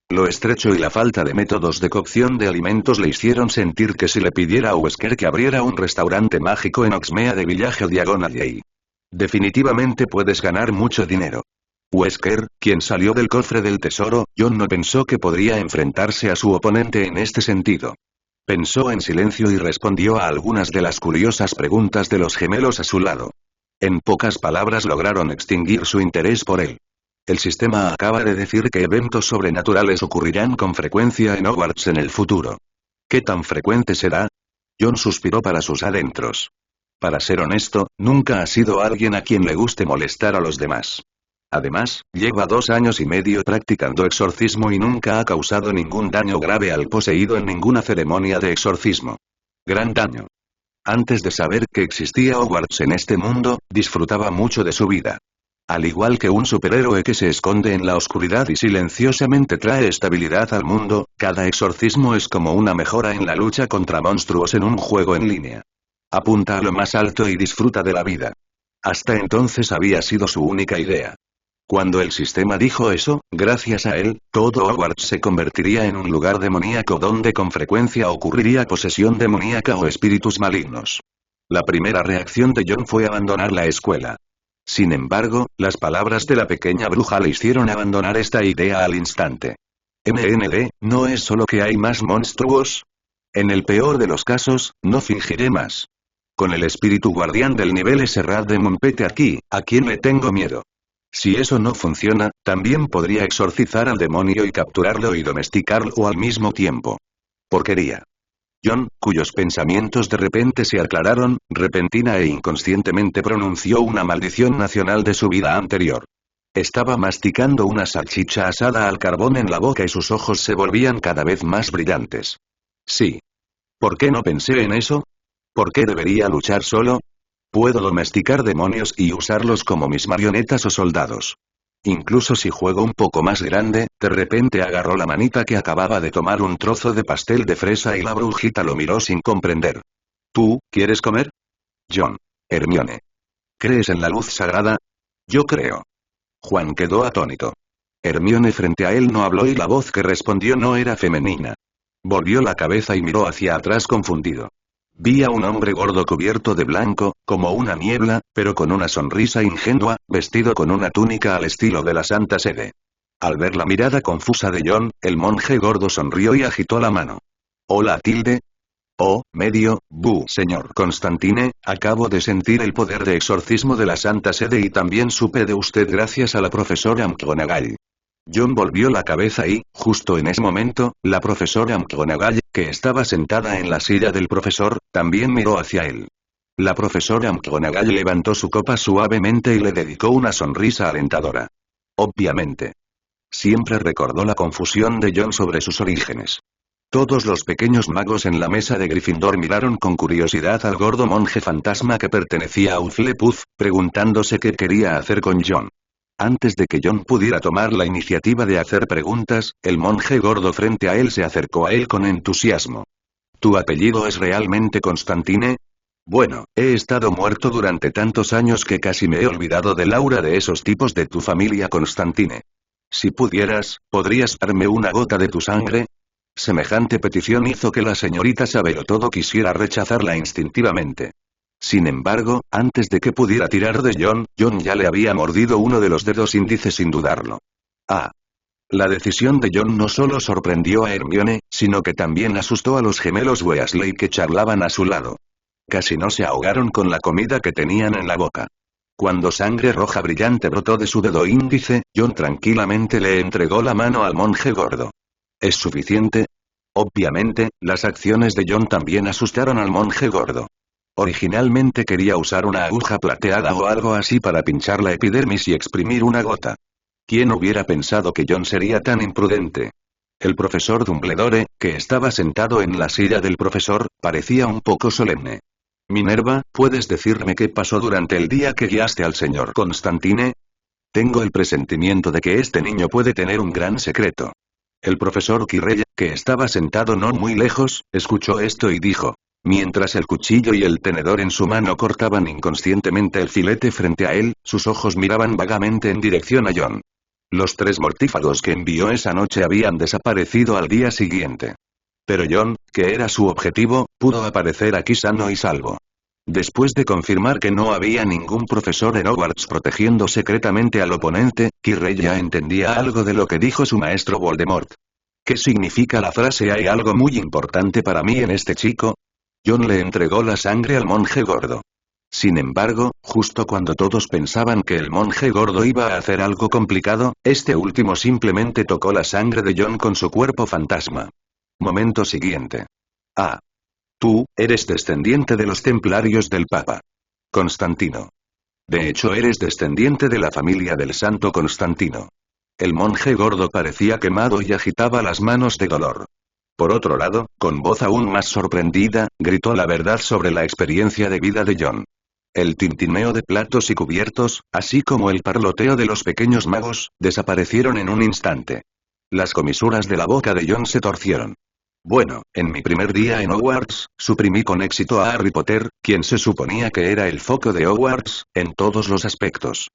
Lo estrecho y la falta de métodos de cocción de alimentos le hicieron sentir que si le pidiera a Wesker que abriera un restaurante mágico en Oxmea de Village Diagonal Y. Definitivamente puedes ganar mucho dinero. Wesker, quien salió del cofre del tesoro, John no pensó que podría enfrentarse a su oponente en este sentido. Pensó en silencio y respondió a algunas de las curiosas preguntas de los gemelos a su lado. En pocas palabras lograron extinguir su interés por él. El sistema acaba de decir que eventos sobrenaturales ocurrirán con frecuencia en Hogwarts en el futuro. ¿Qué tan frecuente será? John suspiró para sus adentros. Para ser honesto, nunca ha sido alguien a quien le guste molestar a los demás. Además, lleva 2 años y medio practicando exorcismo y nunca ha causado ningún daño grave al poseído en ninguna ceremonia de exorcismo. Gran daño. Antes de saber que existía Hogwarts en este mundo, disfrutaba mucho de su vida. Al igual que un superhéroe que se esconde en la oscuridad y silenciosamente trae estabilidad al mundo, cada exorcismo es como una mejora en la lucha contra monstruos en un juego en línea. Apunta a lo más alto y disfruta de la vida. Hasta entonces había sido su única idea. Cuando el sistema dijo eso, gracias a él, todo Hogwarts se convertiría en un lugar demoníaco donde con frecuencia ocurriría posesión demoníaca o espíritus malignos. La primera reacción de John fue abandonar la escuela. Sin embargo, las palabras de la pequeña bruja le hicieron abandonar esta idea al instante. MND, ¿no es solo que hay más monstruos? En el peor de los casos, no fingiré más. Con el espíritu guardián del nivel Serrat de Montpete aquí, ¿a quién le tengo miedo? Si eso no funciona, también podría exorcizar al demonio y capturarlo y domesticarlo al mismo tiempo. Porquería. John, cuyos pensamientos de repente se aclararon, repentina e inconscientemente pronunció una maldición nacional de su vida anterior. Estaba masticando una salchicha asada al carbón en la boca y sus ojos se volvían cada vez más brillantes. Sí. ¿Por qué no pensé en eso? ¿Por qué debería luchar solo? Puedo domesticar demonios y usarlos como mis marionetas o soldados. Incluso si juego un poco más grande, de repente agarró la manita que acababa de tomar un trozo de pastel de fresa y la brujita lo miró sin comprender. ¿Tú, quieres comer? John. Hermione. ¿Crees en la luz sagrada? Yo creo. Juan quedó atónito. Hermione frente a él no habló y la voz que respondió no era femenina. Volvió la cabeza y miró hacia atrás confundido. Vi a un hombre gordo cubierto de blanco, como una niebla, pero con una sonrisa ingenua, vestido con una túnica al estilo de la Santa Sede. Al ver la mirada confusa de John, el monje gordo sonrió y agitó la mano. Hola tilde. Oh, medio, señor Constantine, acabo de sentir el poder de exorcismo de la Santa Sede y también supe de usted gracias a la profesora McGonagall. John volvió la cabeza y, justo en ese momento, la profesora McGonagall, que estaba sentada en la silla del profesor, también miró hacia él. La profesora McGonagall levantó su copa suavemente y le dedicó una sonrisa alentadora. Obviamente. Siempre recordó la confusión de John sobre sus orígenes. Todos los pequeños magos en la mesa de Gryffindor miraron con curiosidad al gordo monje fantasma que pertenecía a Hufflepuff, preguntándose qué quería hacer con John. Antes de que John pudiera tomar la iniciativa de hacer preguntas, el monje gordo frente a él se acercó a él con entusiasmo. ¿Tu apellido es realmente Constantine? Bueno, he estado muerto durante tantos años que casi me he olvidado del aura de esos tipos de tu familia Constantine. Si pudieras, ¿podrías darme una gota de tu sangre? Semejante petición hizo que la señorita Sabelotodo quisiera rechazarla instintivamente. Sin embargo, antes de que pudiera tirar de John ya le había mordido uno de los dedos índices sin dudarlo. Ah. La decisión de John no solo sorprendió a Hermione, sino que también asustó a los gemelos Weasley que charlaban a su lado. Casi no se ahogaron con la comida que tenían en la boca. Cuando sangre roja brillante brotó de su dedo índice, John tranquilamente le entregó la mano al monje gordo. ¿Es suficiente? Obviamente, las acciones de John también asustaron al monje gordo. Originalmente quería usar una aguja plateada o algo así para pinchar la epidermis y exprimir una gota. ¿Quién hubiera pensado que John sería tan imprudente? El profesor Dumbledore, que estaba sentado en la silla del profesor, parecía un poco solemne. Minerva, ¿puedes decirme qué pasó durante el día que guiaste al señor Constantine? Tengo el presentimiento de que este niño puede tener un gran secreto. El profesor Quirrell, que estaba sentado no muy lejos, escuchó esto y dijo. Mientras el cuchillo y el tenedor en su mano cortaban inconscientemente el filete frente a él, sus ojos miraban vagamente en dirección a John. Los 3 mortífagos que envió esa noche habían desaparecido al día siguiente. Pero John, que era su objetivo, pudo aparecer aquí sano y salvo. Después de confirmar que no había ningún profesor en Hogwarts protegiendo secretamente al oponente, Quirrell ya entendía algo de lo que dijo su maestro Voldemort. ¿Qué significa la frase «hay algo muy importante para mí en este chico»? John le entregó la sangre al monje gordo. Sin embargo, justo cuando todos pensaban que el monje gordo iba a hacer algo complicado, este último simplemente tocó la sangre de John con su cuerpo fantasma. Momento siguiente. Ah. Tú, eres descendiente de los templarios del Papa Constantino. De hecho eres descendiente de la familia del santo Constantino. El monje gordo parecía quemado y agitaba las manos de dolor. Por otro lado, con voz aún más sorprendida, gritó la verdad sobre la experiencia de vida de John. El tintineo de platos y cubiertos, así como el parloteo de los pequeños magos, desaparecieron en un instante. Las comisuras de la boca de John se torcieron. Bueno, en mi primer día en Hogwarts, suprimí con éxito a Harry Potter, quien se suponía que era el foco de Hogwarts, en todos los aspectos.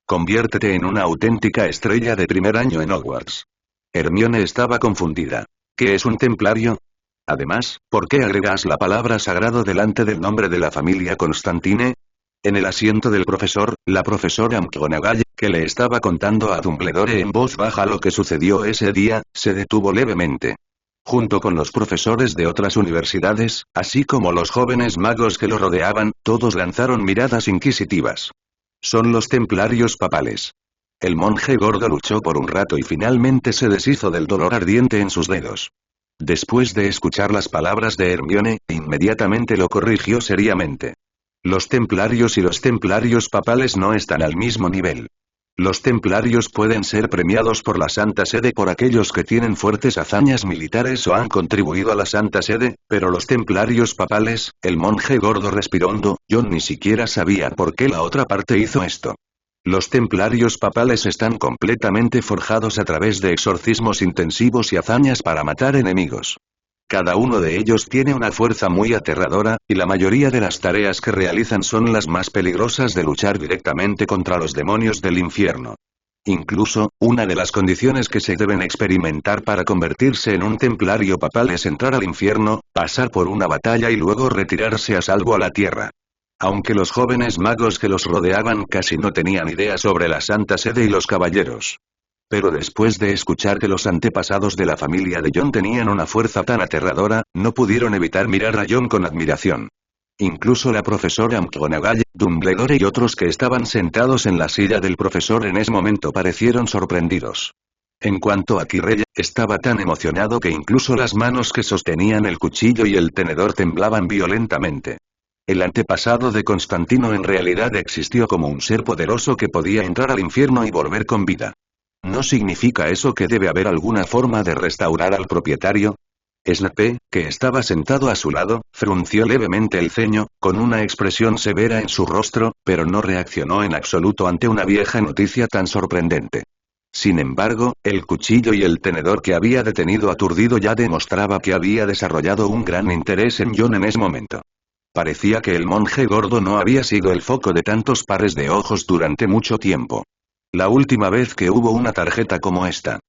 Conviértete en una auténtica estrella de primer año en Hogwarts. Hermione estaba confundida. ¿Qué es un templario? Además, ¿por qué agregas la palabra sagrado delante del nombre de la familia Constantine? En el asiento del profesor, la profesora McGonagall, que le estaba contando a Dumbledore en voz baja lo que sucedió ese día, se detuvo levemente. Junto con los profesores de otras universidades, así como los jóvenes magos que lo rodeaban, todos lanzaron miradas inquisitivas. Son los templarios papales. El monje gordo luchó por un rato y finalmente se deshizo del dolor ardiente en sus dedos. Después de escuchar las palabras de Hermione, inmediatamente lo corrigió seriamente. Los templarios y los templarios papales no están al mismo nivel. Los templarios pueden ser premiados por la Santa Sede por aquellos que tienen fuertes hazañas militares o han contribuido a la Santa Sede, pero los templarios papales, el monje gordo respiró hondo, John ni siquiera sabía por qué la otra parte hizo esto. Los templarios papales están completamente forjados a través de exorcismos intensivos y hazañas para matar enemigos. Cada uno de ellos tiene una fuerza muy aterradora, y la mayoría de las tareas que realizan son las más peligrosas de luchar directamente contra los demonios del infierno. Incluso, una de las condiciones que se deben experimentar para convertirse en un templario papal es entrar al infierno, pasar por una batalla y luego retirarse a salvo a la tierra. Aunque los jóvenes magos que los rodeaban casi no tenían idea sobre la Santa Sede y los caballeros. Pero después de escuchar que los antepasados de la familia de Jon tenían una fuerza tan aterradora, no pudieron evitar mirar a Jon con admiración. Incluso la profesora McGonagall, Dumbledore y otros que estaban sentados en la silla del profesor en ese momento parecieron sorprendidos. En cuanto a Quirrell, estaba tan emocionado que incluso las manos que sostenían el cuchillo y el tenedor temblaban violentamente. El antepasado de Constantino en realidad existió como un ser poderoso que podía entrar al infierno y volver con vida. ¿No significa eso que debe haber alguna forma de restaurar al propietario? Snape, que estaba sentado a su lado, frunció levemente el ceño, con una expresión severa en su rostro, pero no reaccionó en absoluto ante una vieja noticia tan sorprendente. Sin embargo, el cuchillo y el tenedor que había detenido aturdido ya demostraba que había desarrollado un gran interés en Jon en ese momento. Parecía que el monje gordo no había sido el foco de tantos pares de ojos durante mucho tiempo. La última vez que hubo una tarjeta como esta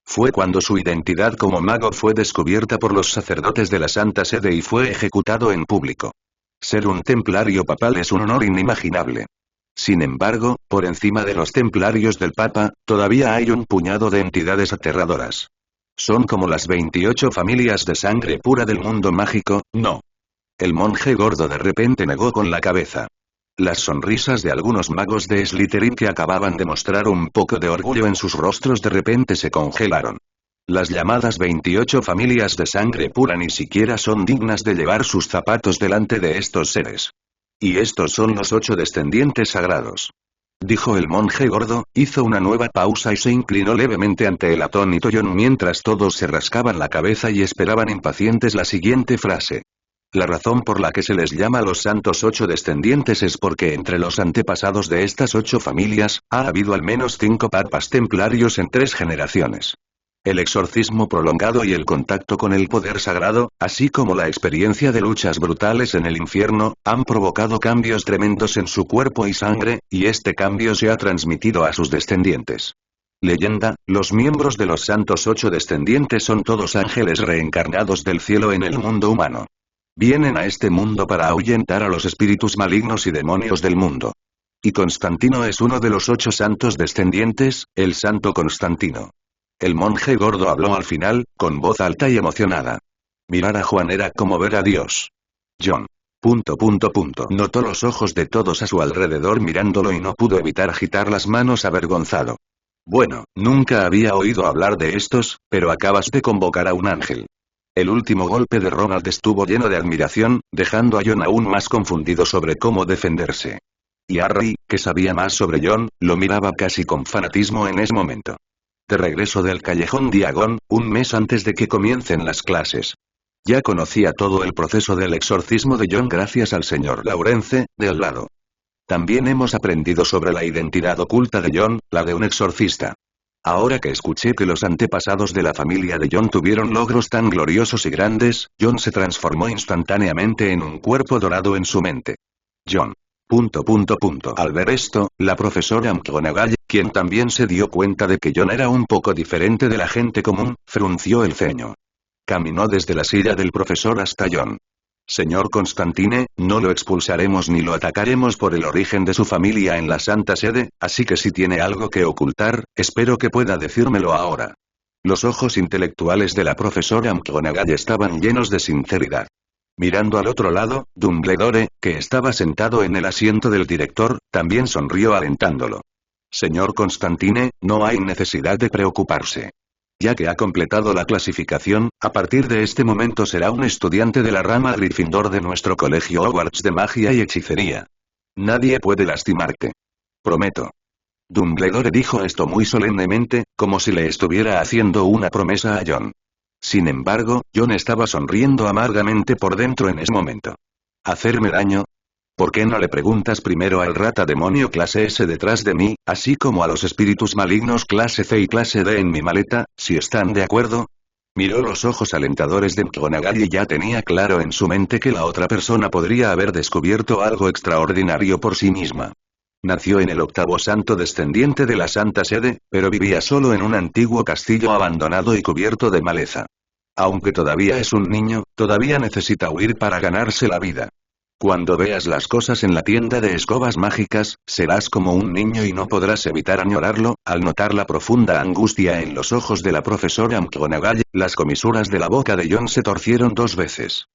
fue cuando su identidad como mago fue descubierta por los sacerdotes de la Santa Sede y fue ejecutado en público. Ser un templario papal es un honor inimaginable. Sin embargo, por encima de los templarios del Papa, todavía hay un puñado de entidades aterradoras. Son como las 28 familias de sangre pura del mundo mágico, ¿no? El monje gordo de repente negó con la cabeza. Las sonrisas de algunos magos de Slytherin que acababan de mostrar un poco de orgullo en sus rostros de repente se congelaron. Las llamadas 28 familias de sangre pura ni siquiera son dignas de llevar sus zapatos delante de estos seres. Y estos son los 8 descendientes sagrados. Dijo el monje gordo, hizo una nueva pausa y se inclinó levemente ante el atónito Jon mientras todos se rascaban la cabeza y esperaban impacientes la siguiente frase. La razón por la que se les llama los santos 8 descendientes es porque entre los antepasados de estas 8 familias, ha habido al menos 5 papas templarios en 3 generaciones. El exorcismo prolongado y el contacto con el poder sagrado, así como la experiencia de luchas brutales en el infierno, han provocado cambios tremendos en su cuerpo y sangre, y este cambio se ha transmitido a sus descendientes. Leyenda, los miembros de los santos 8 descendientes son todos ángeles reencarnados del cielo en el mundo humano. Vienen a este mundo para ahuyentar a los espíritus malignos y demonios del mundo. Y Constantino es uno de los 8 santos descendientes, el santo Constantino. El monje gordo habló al final, con voz alta y emocionada. Mirar a Juan era como ver a Dios. Jon. Notó los ojos de todos a su alrededor mirándolo y no pudo evitar agitar las manos avergonzado. Bueno, nunca había oído hablar de estos, pero acabas de convocar a un ángel. El último golpe de Ronald estuvo lleno de admiración, dejando a Jon aún más confundido sobre cómo defenderse. Y Harry, que sabía más sobre Jon, lo miraba casi con fanatismo en ese momento. De regreso del callejón Diagon, un mes antes de que comiencen las clases. Ya conocía todo el proceso del exorcismo de Jon gracias al señor Laurence, de al lado. También hemos aprendido sobre la identidad oculta de Jon, la de un exorcista. Ahora que escuché que los antepasados de la familia de Jon tuvieron logros tan gloriosos y grandes, Jon se transformó instantáneamente en un cuerpo dorado en su mente. Jon. Al ver esto, la profesora McGonagall, quien también se dio cuenta de que Jon era un poco diferente de la gente común, frunció el ceño. Caminó desde la silla del profesor hasta Jon. Señor Constantine, no lo expulsaremos ni lo atacaremos por el origen de su familia en la Santa Sede, así que si tiene algo que ocultar, espero que pueda decírmelo ahora. Los ojos intelectuales de la profesora McGonagall estaban llenos de sinceridad. Mirando al otro lado, Dumbledore, que estaba sentado en el asiento del director, también sonrió alentándolo. Señor Constantine, no hay necesidad de preocuparse. Ya que ha completado la clasificación, a partir de este momento será un estudiante de la rama Gryffindor de nuestro colegio Hogwarts de magia y hechicería. Nadie puede lastimarte. Prometo. Dumbledore dijo esto muy solemnemente, como si le estuviera haciendo una promesa a Jon. Sin embargo, Jon estaba sonriendo amargamente por dentro en ese momento. ¿Hacerme daño? ¿Por qué no le preguntas primero al rata demonio clase S detrás de mí, así como a los espíritus malignos clase C y clase D en mi maleta, si están de acuerdo? Miró los ojos alentadores de McGonagall y ya tenía claro en su mente que la otra persona podría haber descubierto algo extraordinario por sí misma. Nació en el octavo santo descendiente de la Santa Sede, pero vivía solo en un antiguo castillo abandonado y cubierto de maleza. Aunque todavía es un niño, todavía necesita huir para ganarse la vida. Cuando veas las cosas en la tienda de escobas mágicas, serás como un niño y no podrás evitar añorarlo. Al notar la profunda angustia en los ojos de la profesora McGonagall, las comisuras de la boca de John se torcieron 2 veces.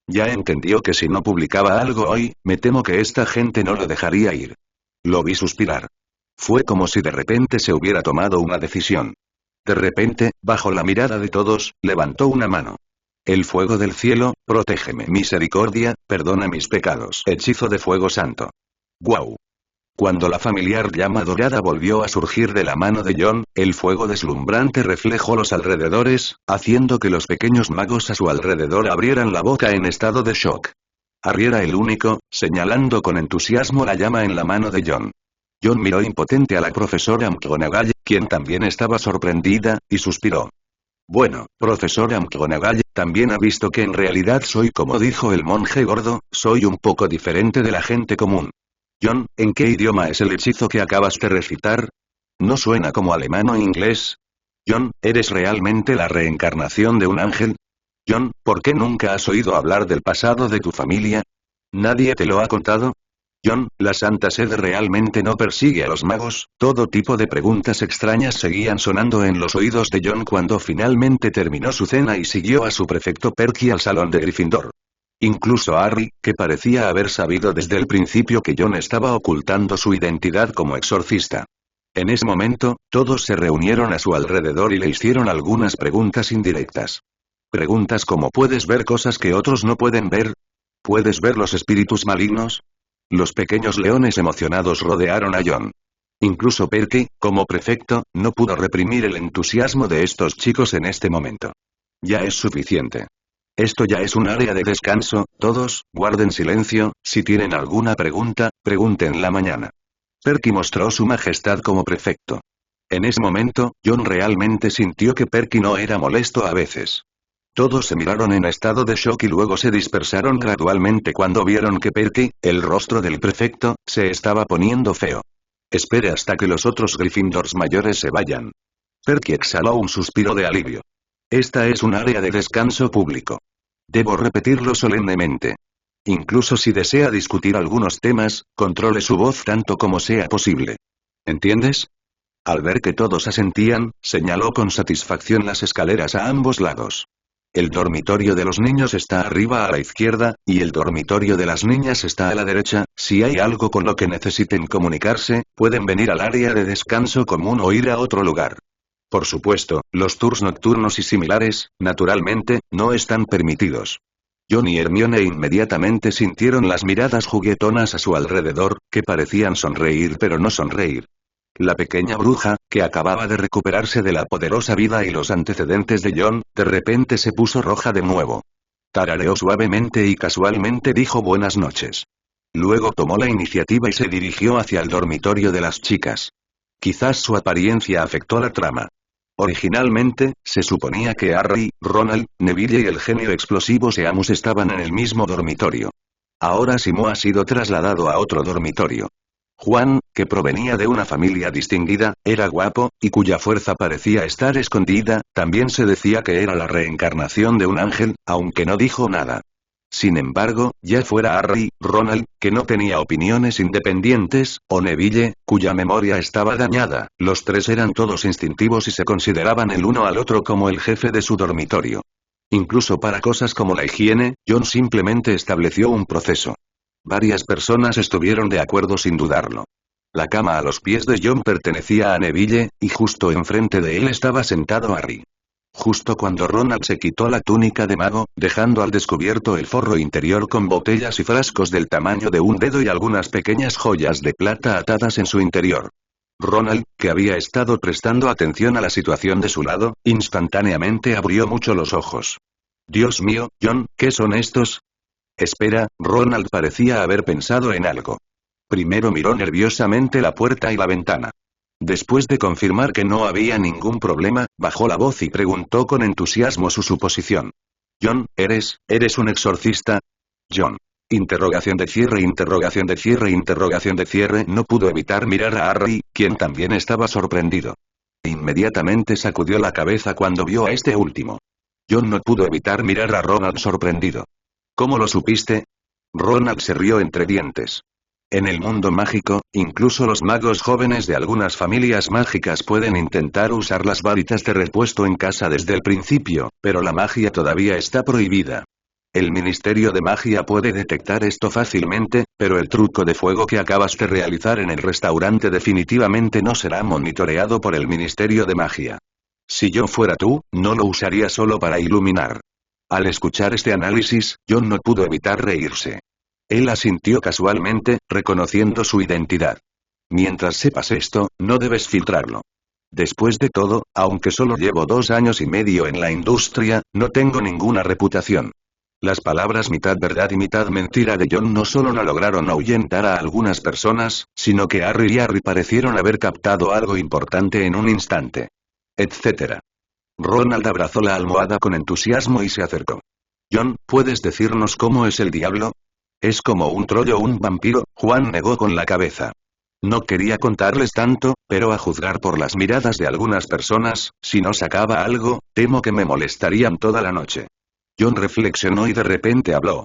Ya entendió que si no publicaba algo hoy, me temo que esta gente no lo dejaría ir. Lo vi suspirar. Fue como si de repente se hubiera tomado una decisión. De repente, bajo la mirada de todos, levantó una mano. El fuego del cielo, protégeme. Misericordia, perdona mis pecados. Hechizo de fuego santo. ¡Guau! Cuando la familiar llama dorada volvió a surgir de la mano de John, el fuego deslumbrante reflejó los alrededores, haciendo que los pequeños magos a su alrededor abrieran la boca en estado de shock. Harry era el único, señalando con entusiasmo la llama en la mano de John. John miró impotente a la profesora McGonagall, quien también estaba sorprendida, y suspiró. Bueno, profesora McGonagall, también ha visto que en realidad soy como dijo el monje gordo, soy un poco diferente de la gente común. John, ¿en qué idioma es el hechizo que acabas de recitar? ¿No suena como alemán o inglés? John, ¿eres realmente la reencarnación de un ángel? John, ¿por qué nunca has oído hablar del pasado de tu familia? ¿Nadie te lo ha contado? John, ¿la Santa Sede realmente no persigue a los magos? Todo tipo de preguntas extrañas seguían sonando en los oídos de John cuando finalmente terminó su cena y siguió a su prefecto Perky al salón de Gryffindor. Incluso Harry, que parecía haber sabido desde el principio que John estaba ocultando su identidad como exorcista. En ese momento, todos se reunieron a su alrededor y le hicieron algunas preguntas indirectas. Preguntas como ¿puedes ver cosas que otros no pueden ver? ¿Puedes ver los espíritus malignos? Los pequeños leones emocionados rodearon a John. Incluso Perky, como prefecto, no pudo reprimir el entusiasmo de estos chicos en este momento. Ya es suficiente. Esto ya es un área de descanso, todos, guarden silencio, si tienen alguna pregunta, pregúntenla mañana. Perky mostró su majestad como prefecto. En ese momento, John realmente sintió que Perky no era molesto a veces. Todos se miraron en estado de shock y luego se dispersaron gradualmente cuando vieron que Perky, el rostro del prefecto, se estaba poniendo feo. Espere hasta que los otros Gryffindors mayores se vayan. Perky exhaló un suspiro de alivio. Esta es un área de descanso público. Debo repetirlo solemnemente. Incluso si desea discutir algunos temas, controle su voz tanto como sea posible. ¿Entiendes? Al ver que todos asentían, señaló con satisfacción las escaleras a ambos lados. El dormitorio de los niños está arriba a la izquierda, y el dormitorio de las niñas está a la derecha. Si hay algo con lo que necesiten comunicarse, pueden venir al área de descanso común o ir a otro lugar. Por supuesto, los tours nocturnos y similares, naturalmente, no están permitidos. John y Hermione inmediatamente sintieron las miradas juguetonas a su alrededor, que parecían sonreír pero no sonreír. La pequeña bruja, que acababa de recuperarse de la poderosa vida y los antecedentes de John, de repente se puso roja de nuevo. Tarareó suavemente y casualmente dijo buenas noches. Luego tomó la iniciativa y se dirigió hacia el dormitorio de las chicas. Quizás su apariencia afectó la trama. Originalmente, se suponía que Harry, Ronald, Neville y el genio explosivo Seamus estaban en el mismo dormitorio. Ahora Simo ha sido trasladado a otro dormitorio. Juan, que provenía de una familia distinguida, era guapo, y cuya fuerza parecía estar escondida, también se decía que era la reencarnación de un ángel, aunque no dijo nada. Sin embargo, ya fuera Harry, Ronald, que no tenía opiniones independientes, o Neville, cuya memoria estaba dañada, los tres eran todos instintivos y se consideraban el uno al otro como el jefe de su dormitorio. Incluso para cosas como la higiene, John simplemente estableció un proceso. Varias personas estuvieron de acuerdo sin dudarlo. La cama a los pies de John pertenecía a Neville, y justo enfrente de él estaba sentado Harry. Justo cuando Ronald se quitó la túnica de mago, dejando al descubierto el forro interior con botellas y frascos del tamaño de un dedo y algunas pequeñas joyas de plata atadas en su interior. Ronald, que había estado prestando atención a la situación de su lado, instantáneamente abrió mucho los ojos. Dios mío, John, ¿qué son estos? Espera, Ronald parecía haber pensado en algo. Primero miró nerviosamente la puerta y la ventana. Después de confirmar que no había ningún problema, bajó la voz y preguntó con entusiasmo su suposición. John, ¿eres un exorcista? John. Interrogación de cierre, interrogación de cierre, interrogación de cierre. No pudo evitar mirar a Harry, quien también estaba sorprendido. Inmediatamente sacudió la cabeza cuando vio a este último. John no pudo evitar mirar a Ronald sorprendido. ¿Cómo lo supiste? Ronald se rió entre dientes. En el mundo mágico, incluso los magos jóvenes de algunas familias mágicas pueden intentar usar las varitas de repuesto en casa desde el principio, pero la magia todavía está prohibida. El Ministerio de Magia puede detectar esto fácilmente, pero el truco de fuego que acabas de realizar en el restaurante definitivamente no será monitoreado por el Ministerio de Magia. Si yo fuera tú, no lo usaría solo para iluminar. Al escuchar este análisis, John no pudo evitar reírse. Él asintió casualmente, reconociendo su identidad. Mientras sepas esto, no debes filtrarlo. Después de todo, aunque solo llevo 2 años y medio en la industria, no tengo ninguna reputación. Las palabras mitad verdad y mitad mentira de John no solo no lograron ahuyentar a algunas personas, sino que Harry y Harry parecieron haber captado algo importante en un instante. Etcétera. Ronald abrazó la almohada con entusiasmo y se acercó. John, ¿puedes decirnos cómo es el diablo? Es como un trollo o un vampiro. Juan negó con la cabeza. No quería contarles tanto, pero a juzgar por las miradas de algunas personas, si no sacaba algo, temo que me molestarían toda la noche. John reflexionó y de repente habló.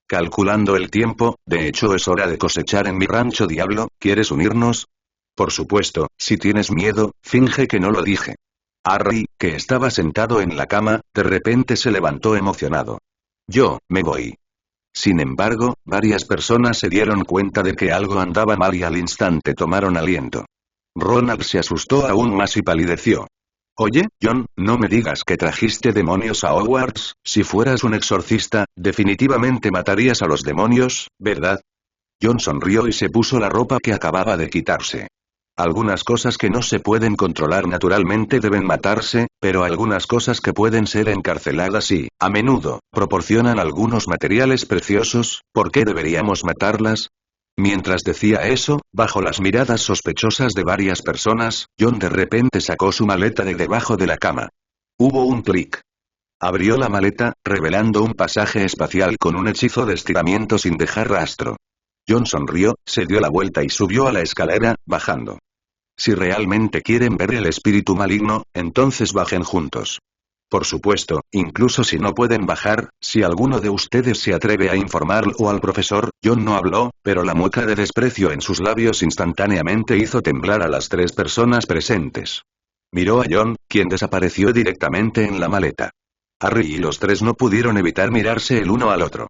Calculando el tiempo, de hecho es hora de cosechar en mi rancho, diablo, ¿quieres unirnos? Por supuesto, si tienes miedo, finge que no lo dije. Harry, que estaba sentado en la cama, de repente se levantó emocionado. Yo, me voy. Sin embargo, varias personas se dieron cuenta de que algo andaba mal y al instante tomaron aliento. Ronald se asustó aún más y palideció. Oye, John, no me digas que trajiste demonios a Hogwarts. Si fueras un exorcista, definitivamente matarías a los demonios, ¿verdad? John sonrió y se puso la ropa que acababa de quitarse. Algunas cosas que no se pueden controlar naturalmente deben matarse, pero algunas cosas que pueden ser encarceladas y, a menudo, proporcionan algunos materiales preciosos, ¿por qué deberíamos matarlas? Mientras decía eso, bajo las miradas sospechosas de varias personas, John de repente sacó su maleta de debajo de la cama. Hubo un clic. Abrió la maleta, revelando un pasaje espacial con un hechizo de estiramiento sin dejar rastro. John sonrió, se dio la vuelta y subió a la escalera, bajando. Si realmente quieren ver el espíritu maligno, entonces bajen juntos. Por supuesto, incluso si no pueden bajar, si alguno de ustedes se atreve a informarlo al profesor. John no habló, pero la mueca de desprecio en sus labios instantáneamente hizo temblar a las 3 personas presentes. Miró a John, quien desapareció directamente en la maleta. Harry y los 3 no pudieron evitar mirarse el uno al otro.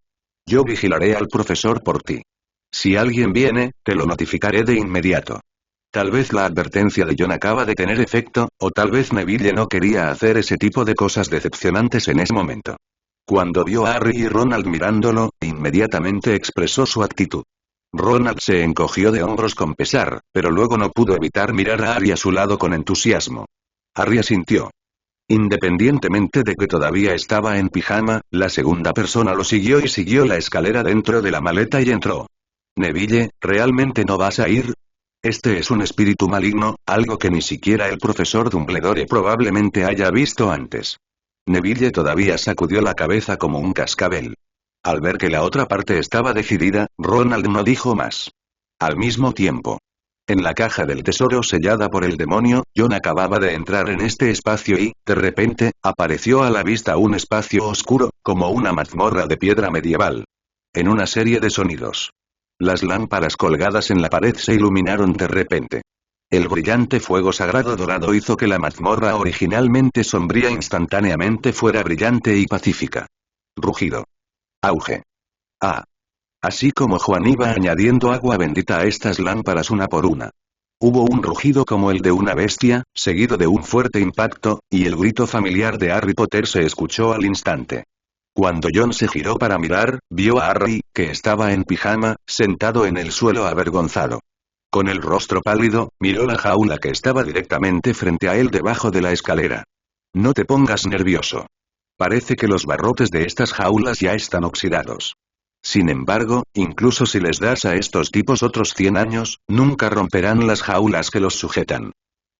Yo vigilaré al profesor por ti. Si alguien viene, te lo notificaré de inmediato. Tal vez la advertencia de John acaba de tener efecto, o tal vez Neville no quería hacer ese tipo de cosas decepcionantes en ese momento. Cuando vio a Harry y Ronald mirándolo, inmediatamente expresó su actitud. Ronald se encogió de hombros con pesar, pero luego no pudo evitar mirar a Harry a su lado con entusiasmo. Harry asintió. Independientemente de que todavía estaba en pijama, la segunda persona lo siguió y siguió la escalera dentro de la maleta y entró. Neville, ¿realmente no vas a ir? Este es un espíritu maligno, algo que ni siquiera el profesor Dumbledore probablemente haya visto antes. Neville todavía sacudió la cabeza como un cascabel. Al ver que la otra parte estaba decidida, Ronald no dijo más. Al mismo tiempo. En la caja del tesoro sellada por el demonio, John acababa de entrar en este espacio y, de repente, apareció a la vista un espacio oscuro, como una mazmorra de piedra medieval. En una serie de sonidos. Las lámparas colgadas en la pared se iluminaron de repente. El brillante fuego sagrado dorado hizo que la mazmorra originalmente sombría instantáneamente fuera brillante y pacífica. Rugido. Auge. Ah. Así como Juan iba añadiendo agua bendita a estas lámparas una por una. Hubo un rugido como el de una bestia, seguido de un fuerte impacto, y el grito familiar de Harry Potter se escuchó al instante. Cuando John se giró para mirar, vio a Harry, que estaba en pijama, sentado en el suelo avergonzado. Con el rostro pálido, miró la jaula que estaba directamente frente a él debajo de la escalera. No te pongas nervioso. Parece que los barrotes de estas jaulas ya están oxidados. Sin embargo, incluso si les das a estos tipos otros 100 años, nunca romperán las jaulas que los sujetan.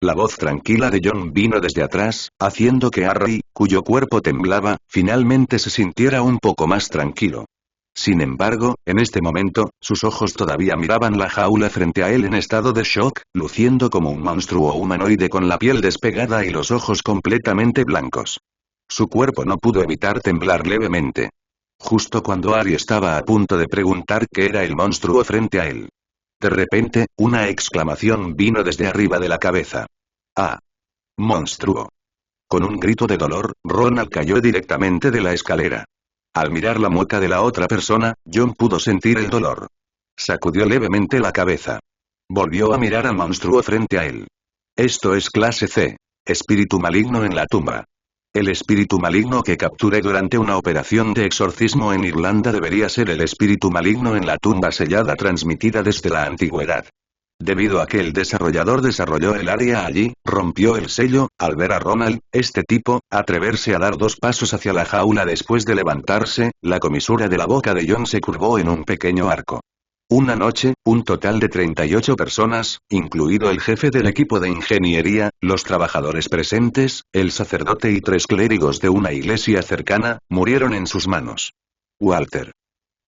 La voz tranquila de John vino desde atrás, haciendo que Harry, cuyo cuerpo temblaba, finalmente se sintiera un poco más tranquilo. Sin embargo, en este momento, sus ojos todavía miraban la jaula frente a él en estado de shock, luciendo como un monstruo humanoide con la piel despegada y los ojos completamente blancos. Su cuerpo no pudo evitar temblar levemente. Justo cuando Ari estaba a punto de preguntar qué era el monstruo frente a él. De repente, una exclamación vino desde arriba de la cabeza. ¡Ah! ¡Monstruo! Con un grito de dolor, Ronald cayó directamente de la escalera. Al mirar la mueca de la otra persona, John pudo sentir el dolor. Sacudió levemente la cabeza. Volvió a mirar al monstruo frente a él. Esto es clase C. Espíritu maligno en la tumba. El espíritu maligno que capturé durante una operación de exorcismo en Irlanda debería ser el espíritu maligno en la tumba sellada transmitida desde la antigüedad. Debido a que el desarrollador desarrolló el área allí, rompió el sello, al ver a Ronald, este tipo, atreverse a dar 2 pasos hacia la jaula después de levantarse, la comisura de la boca de John se curvó en un pequeño arco. Una noche, un total de 38 personas, incluido el jefe del equipo de ingeniería, los trabajadores presentes, el sacerdote y 3 clérigos de una iglesia cercana, murieron en sus manos. Walter.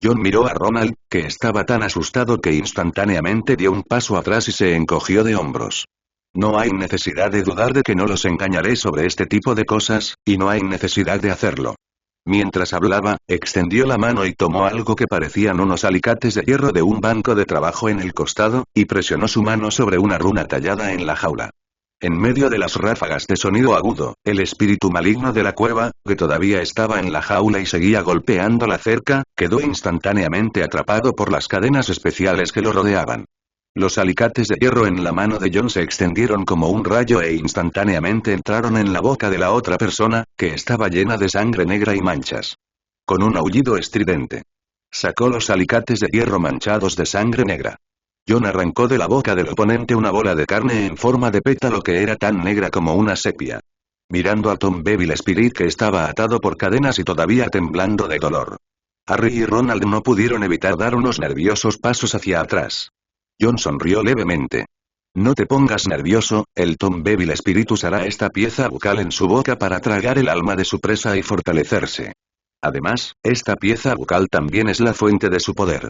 John miró a Ronald, que estaba tan asustado que instantáneamente dio un paso atrás y se encogió de hombros. No hay necesidad de dudar de que no los engañaré sobre este tipo de cosas, y no hay necesidad de hacerlo. Mientras hablaba, extendió la mano y tomó algo que parecían unos alicates de hierro de un banco de trabajo en el costado, y presionó su mano sobre una runa tallada en la jaula. En medio de las ráfagas de sonido agudo, el espíritu maligno de la cueva, que todavía estaba en la jaula y seguía golpeando la cerca, quedó instantáneamente atrapado por las cadenas especiales que lo rodeaban. Los alicates de hierro en la mano de John se extendieron como un rayo e instantáneamente entraron en la boca de la otra persona, que estaba llena de sangre negra y manchas. Con un aullido estridente, sacó los alicates de hierro manchados de sangre negra. John arrancó de la boca del oponente una bola de carne en forma de pétalo que era tan negra como una sepia. Mirando a Tom Devil Spirit que estaba atado por cadenas y todavía temblando de dolor. Harry y Ronald no pudieron evitar dar unos nerviosos pasos hacia atrás. John sonrió levemente. No te pongas nervioso, el Tom Devil Spirit usará esta pieza bucal en su boca para tragar el alma de su presa y fortalecerse. Además, esta pieza bucal también es la fuente de su poder.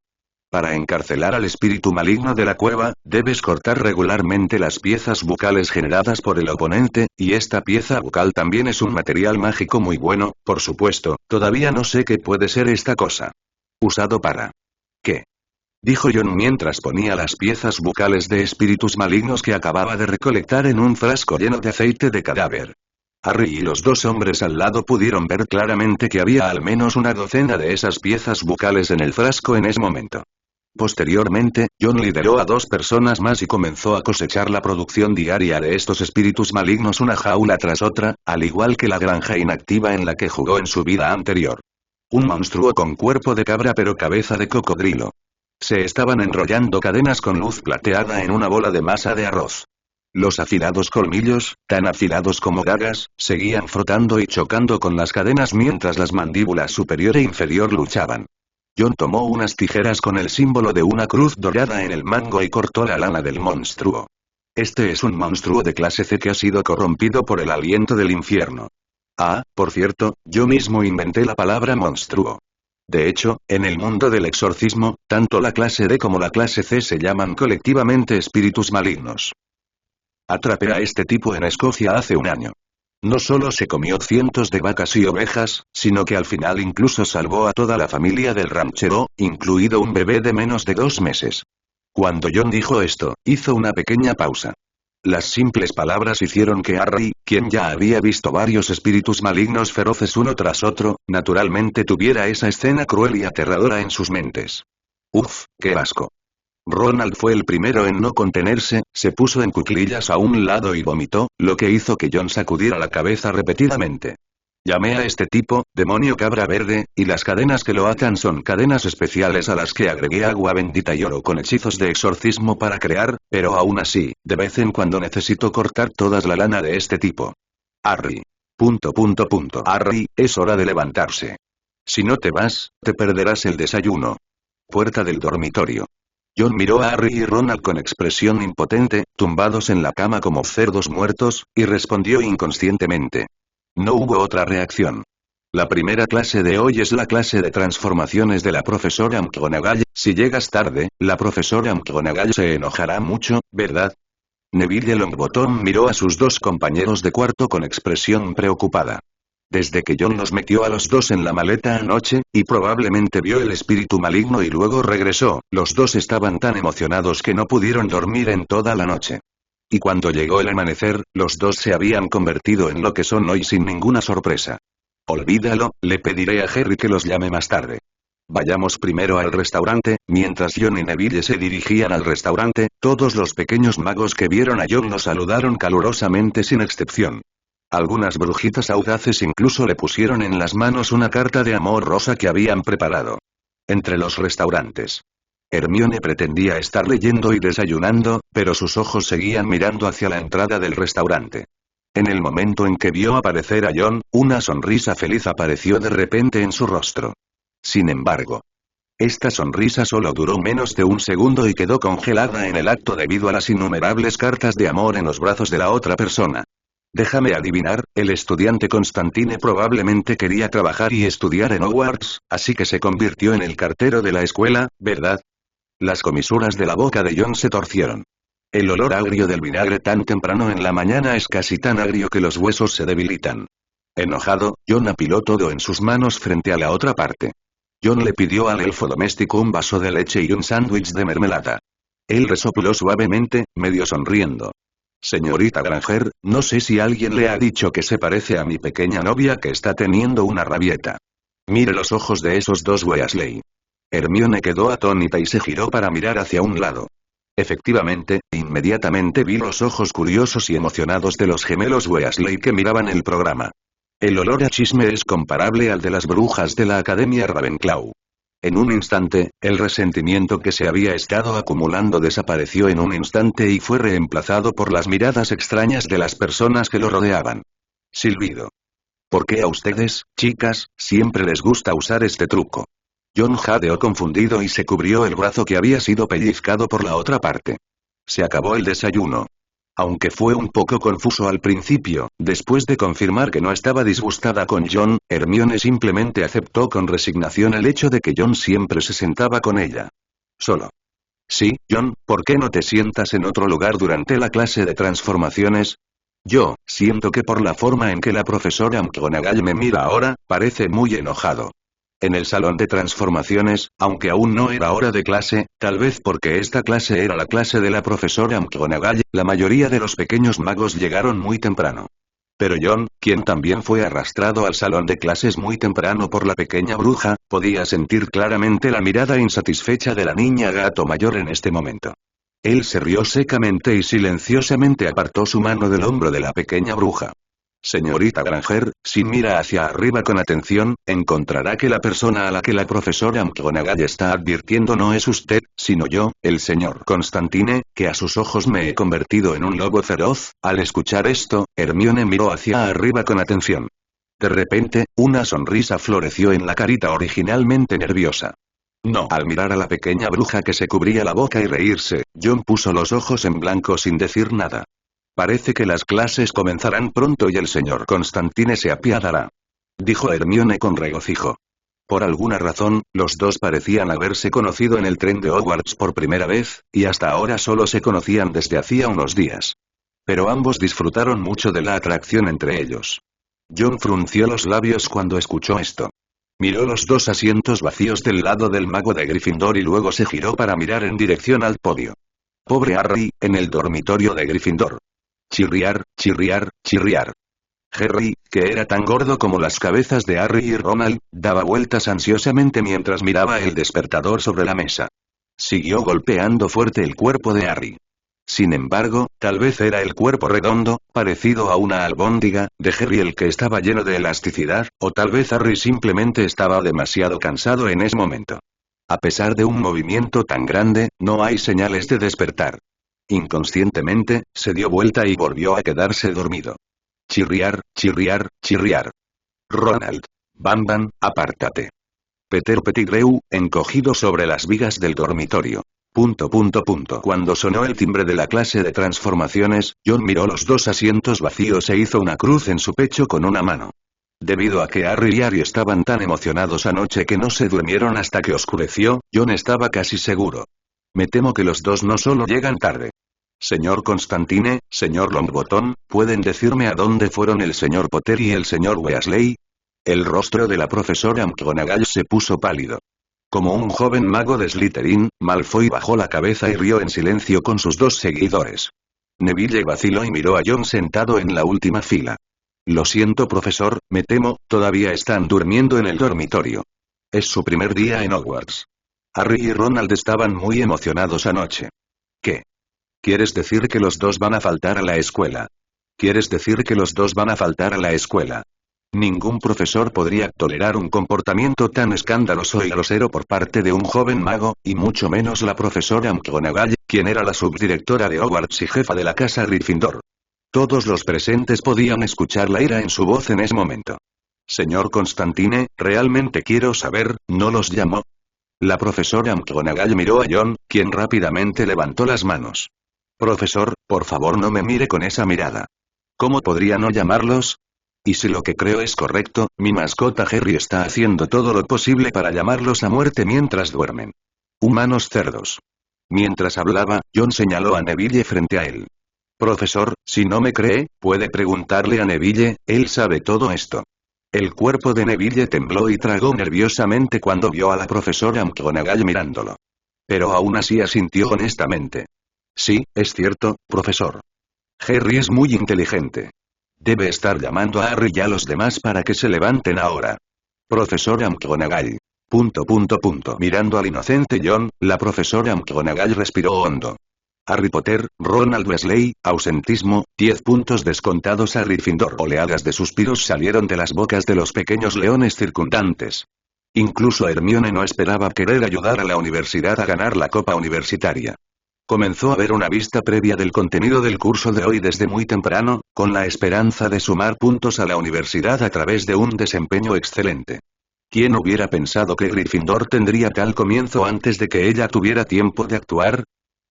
Para encarcelar al espíritu maligno de la cueva, debes cortar regularmente las piezas bucales generadas por el oponente, y esta pieza bucal también es un material mágico muy bueno, por supuesto, todavía no sé qué puede ser esta cosa. Usado para... ¿Qué? Dijo John mientras ponía las piezas bucales de espíritus malignos que acababa de recolectar en un frasco lleno de aceite de cadáver. Harry y los 2 hombres al lado pudieron ver claramente que había al menos una docena de esas piezas bucales en el frasco en ese momento. Posteriormente, John lideró a 2 personas más y comenzó a cosechar la producción diaria de estos espíritus malignos una jaula tras otra, al igual que la granja inactiva en la que jugó en su vida anterior. Un monstruo con cuerpo de cabra pero cabeza de cocodrilo. Se estaban enrollando cadenas con luz plateada en una bola de masa de arroz. Los afilados colmillos, tan afilados como dagas, seguían frotando y chocando con las cadenas mientras las mandíbulas superior e inferior luchaban. John tomó unas tijeras con el símbolo de una cruz dorada en el mango y cortó la lana del monstruo. Este es un monstruo de clase C que ha sido corrompido por el aliento del infierno. Ah, por cierto, yo mismo inventé la palabra monstruo. De hecho, en el mundo del exorcismo, tanto la clase D como la clase C se llaman colectivamente espíritus malignos. Atrapé a este tipo en Escocia hace un año. No solo se comió cientos de vacas y ovejas, sino que al final incluso salvó a toda la familia del ranchero, incluido un bebé de menos de 2 meses. Cuando John dijo esto, hizo una pequeña pausa. Las simples palabras hicieron que Harry, quien ya había visto varios espíritus malignos feroces uno tras otro, naturalmente tuviera esa escena cruel y aterradora en sus mentes. Uf, qué asco. Ronald fue el primero en no contenerse, se puso en cuclillas a un lado y vomitó, lo que hizo que John sacudiera la cabeza repetidamente. Llamé a este tipo, demonio cabra verde, y las cadenas que lo atan son cadenas especiales a las que agregué agua bendita y oro con hechizos de exorcismo para crear, pero aún así, de vez en cuando necesito cortar toda la lana de este tipo. Harry. Harry, es hora de levantarse. Si no te vas, te perderás el desayuno. Puerta del dormitorio. John miró a Harry y Ronald con expresión impotente, tumbados en la cama como cerdos muertos, y respondió inconscientemente. No hubo otra reacción. La primera clase de hoy es la clase de transformaciones de la profesora McGonagall. Si llegas tarde, la profesora McGonagall se enojará mucho, ¿verdad? Neville Longbottom miró a sus dos compañeros de cuarto con expresión preocupada. Desde que John los metió a los dos en la maleta anoche, y probablemente vio el espíritu maligno y luego regresó, los dos estaban tan emocionados que no pudieron dormir en toda la noche. Y cuando llegó el amanecer, los dos se habían convertido en lo que son hoy sin ninguna sorpresa. Olvídalo, le pediré a Harry que los llame más tarde. Vayamos primero al restaurante. Mientras John y Neville se dirigían al restaurante, todos los pequeños magos que vieron a John lo saludaron calurosamente sin excepción. Algunas brujitas audaces incluso le pusieron en las manos una carta de amor rosa que habían preparado. Entre los restaurantes. Hermione pretendía estar leyendo y desayunando, pero sus ojos seguían mirando hacia la entrada del restaurante. En el momento en que vio aparecer a John, una sonrisa feliz apareció de repente en su rostro. Sin embargo, esta sonrisa solo duró menos de un segundo y quedó congelada en el acto debido a las innumerables cartas de amor en los brazos de la otra persona. Déjame adivinar, el estudiante Constantine probablemente quería trabajar y estudiar en Hogwarts, así que se convirtió en el cartero de la escuela, ¿verdad? Las comisuras de la boca de John se torcieron. El olor agrio del vinagre tan temprano en la mañana es casi tan agrio que los huesos se debilitan. Enojado, John apiló todo en sus manos frente a la otra parte. John le pidió al elfo doméstico un vaso de leche y un sándwich de mermelada. Él resopló suavemente, medio sonriendo. Señorita Granger, no sé si alguien le ha dicho que se parece a mi pequeña novia que está teniendo una rabieta. Mire los ojos de esos dos Weasley. Hermione quedó atónita y se giró para mirar hacia un lado. Efectivamente, inmediatamente vi los ojos curiosos y emocionados de los gemelos Weasley que miraban el programa. El olor a chisme es comparable al de las brujas de la Academia Ravenclaw. En un instante, el resentimiento que se había estado acumulando desapareció en un instante y fue reemplazado por las miradas extrañas de las personas que lo rodeaban. Silbido. ¿Por qué a ustedes, chicas, siempre les gusta usar este truco? John jadeó confundido y se cubrió el brazo que había sido pellizcado por la otra parte. Se acabó el desayuno. Aunque fue un poco confuso al principio, después de confirmar que no estaba disgustada con John, Hermione simplemente aceptó con resignación el hecho de que John siempre se sentaba con ella. Solo. Sí, John, ¿por qué no te sientas en otro lugar durante la clase de transformaciones? Yo, siento que por la forma en que la profesora McGonagall me mira ahora, parece muy enojado. En el salón de transformaciones, aunque aún no era hora de clase, tal vez porque esta clase era la clase de la profesora McGonagall, la mayoría de los pequeños magos llegaron muy temprano. Pero John, quien también fue arrastrado al salón de clases muy temprano por la pequeña bruja, podía sentir claramente la mirada insatisfecha de la niña gato mayor en este momento. Él se rió secamente y silenciosamente apartó su mano del hombro de la pequeña bruja. Señorita Granger, si mira hacia arriba con atención, encontrará que la persona a la que la profesora McGonagall está advirtiendo no es usted, sino yo, el señor Constantine, que a sus ojos me he convertido en un lobo feroz. Al escuchar esto, Hermione miró hacia arriba con atención. De repente, una sonrisa floreció en la carita originalmente nerviosa. No. Al mirar a la pequeña bruja que se cubría la boca y reírse, John puso los ojos en blanco sin decir nada. Parece que las clases comenzarán pronto y el señor Constantine se apiadará. Dijo Hermione con regocijo. Por alguna razón, los dos parecían haberse conocido en el tren de Hogwarts por primera vez, y hasta ahora solo se conocían desde hacía unos días. Pero ambos disfrutaron mucho de la atracción entre ellos. John frunció los labios cuando escuchó esto. Miró los dos asientos vacíos del lado del mago de Gryffindor y luego se giró para mirar en dirección al podio. Pobre Harry, en el dormitorio de Gryffindor. Chirriar, chirriar, chirriar. Harry, que era tan gordo como las cabezas de Harry y Ronald, daba vueltas ansiosamente mientras miraba el despertador sobre la mesa. Siguió golpeando fuerte el cuerpo de Harry. Sin embargo, tal vez era el cuerpo redondo, parecido a una albóndiga, de Harry el que estaba lleno de elasticidad, o tal vez Harry simplemente estaba demasiado cansado en ese momento. A pesar de un movimiento tan grande, no hay señales de despertar. Inconscientemente, se dio vuelta y volvió a quedarse dormido. Chirriar, chirriar, chirriar. Ronald. Bam, apártate. Peter Pettigrew, encogido sobre las vigas del dormitorio. Cuando sonó el timbre de la clase de transformaciones, John miró los dos asientos vacíos e hizo una cruz en su pecho con una mano. Debido a que Harry y Harry estaban tan emocionados anoche que no se durmieron hasta que oscureció, John estaba casi seguro. Me temo que los dos no solo llegan tarde. Señor Constantine, señor Longbottom, ¿pueden decirme a dónde fueron el señor Potter y el señor Weasley? El rostro de la profesora McGonagall se puso pálido. Como un joven mago de Slytherin, Malfoy bajó la cabeza y rió en silencio con sus dos seguidores. Neville vaciló y miró a John sentado en la última fila. Lo siento profesor, me temo, todavía están durmiendo en el dormitorio. Es su primer día en Hogwarts. Harry y Ronald estaban muy emocionados anoche. ¿Qué? ¿Quieres decir que los dos van a faltar a la escuela? ¿Quieres decir que los dos van a faltar a la escuela? Ningún profesor podría tolerar un comportamiento tan escandaloso y grosero por parte de un joven mago, y mucho menos la profesora McGonagall, quien era la subdirectora de Hogwarts y jefa de la casa Gryffindor. Todos los presentes podían escuchar la ira en su voz en ese momento. Señor Constantine, realmente quiero saber, ¿no los llamó? La profesora McGonagall miró a John, quien rápidamente levantó las manos. Profesor, por favor no me mire con esa mirada. ¿Cómo podría no llamarlos? Y si lo que creo es correcto, mi mascota Harry está haciendo todo lo posible para llamarlos a muerte mientras duermen. Humanos cerdos. Mientras hablaba, John señaló a Neville frente a él. Profesor, si no me cree, puede preguntarle a Neville, él sabe todo esto. El cuerpo de Neville tembló y tragó nerviosamente cuando vio a la profesora McGonagall mirándolo. Pero aún así asintió honestamente. Sí, es cierto, profesor. Harry es muy inteligente. Debe estar llamando a Harry y a los demás para que se levanten ahora. Profesora McGonagall. Mirando al inocente John, la profesora McGonagall respiró hondo. Harry Potter, Ronald Weasley, ausentismo, 10 puntos descontados a Gryffindor. Oleadas de suspiros salieron de las bocas de los pequeños leones circundantes. Incluso Hermione no esperaba querer ayudar a la universidad a ganar la copa universitaria. Comenzó a ver una vista previa del contenido del curso de hoy desde muy temprano, con la esperanza de sumar puntos a la universidad a través de un desempeño excelente. ¿Quién hubiera pensado que Gryffindor tendría tal comienzo antes de que ella tuviera tiempo de actuar?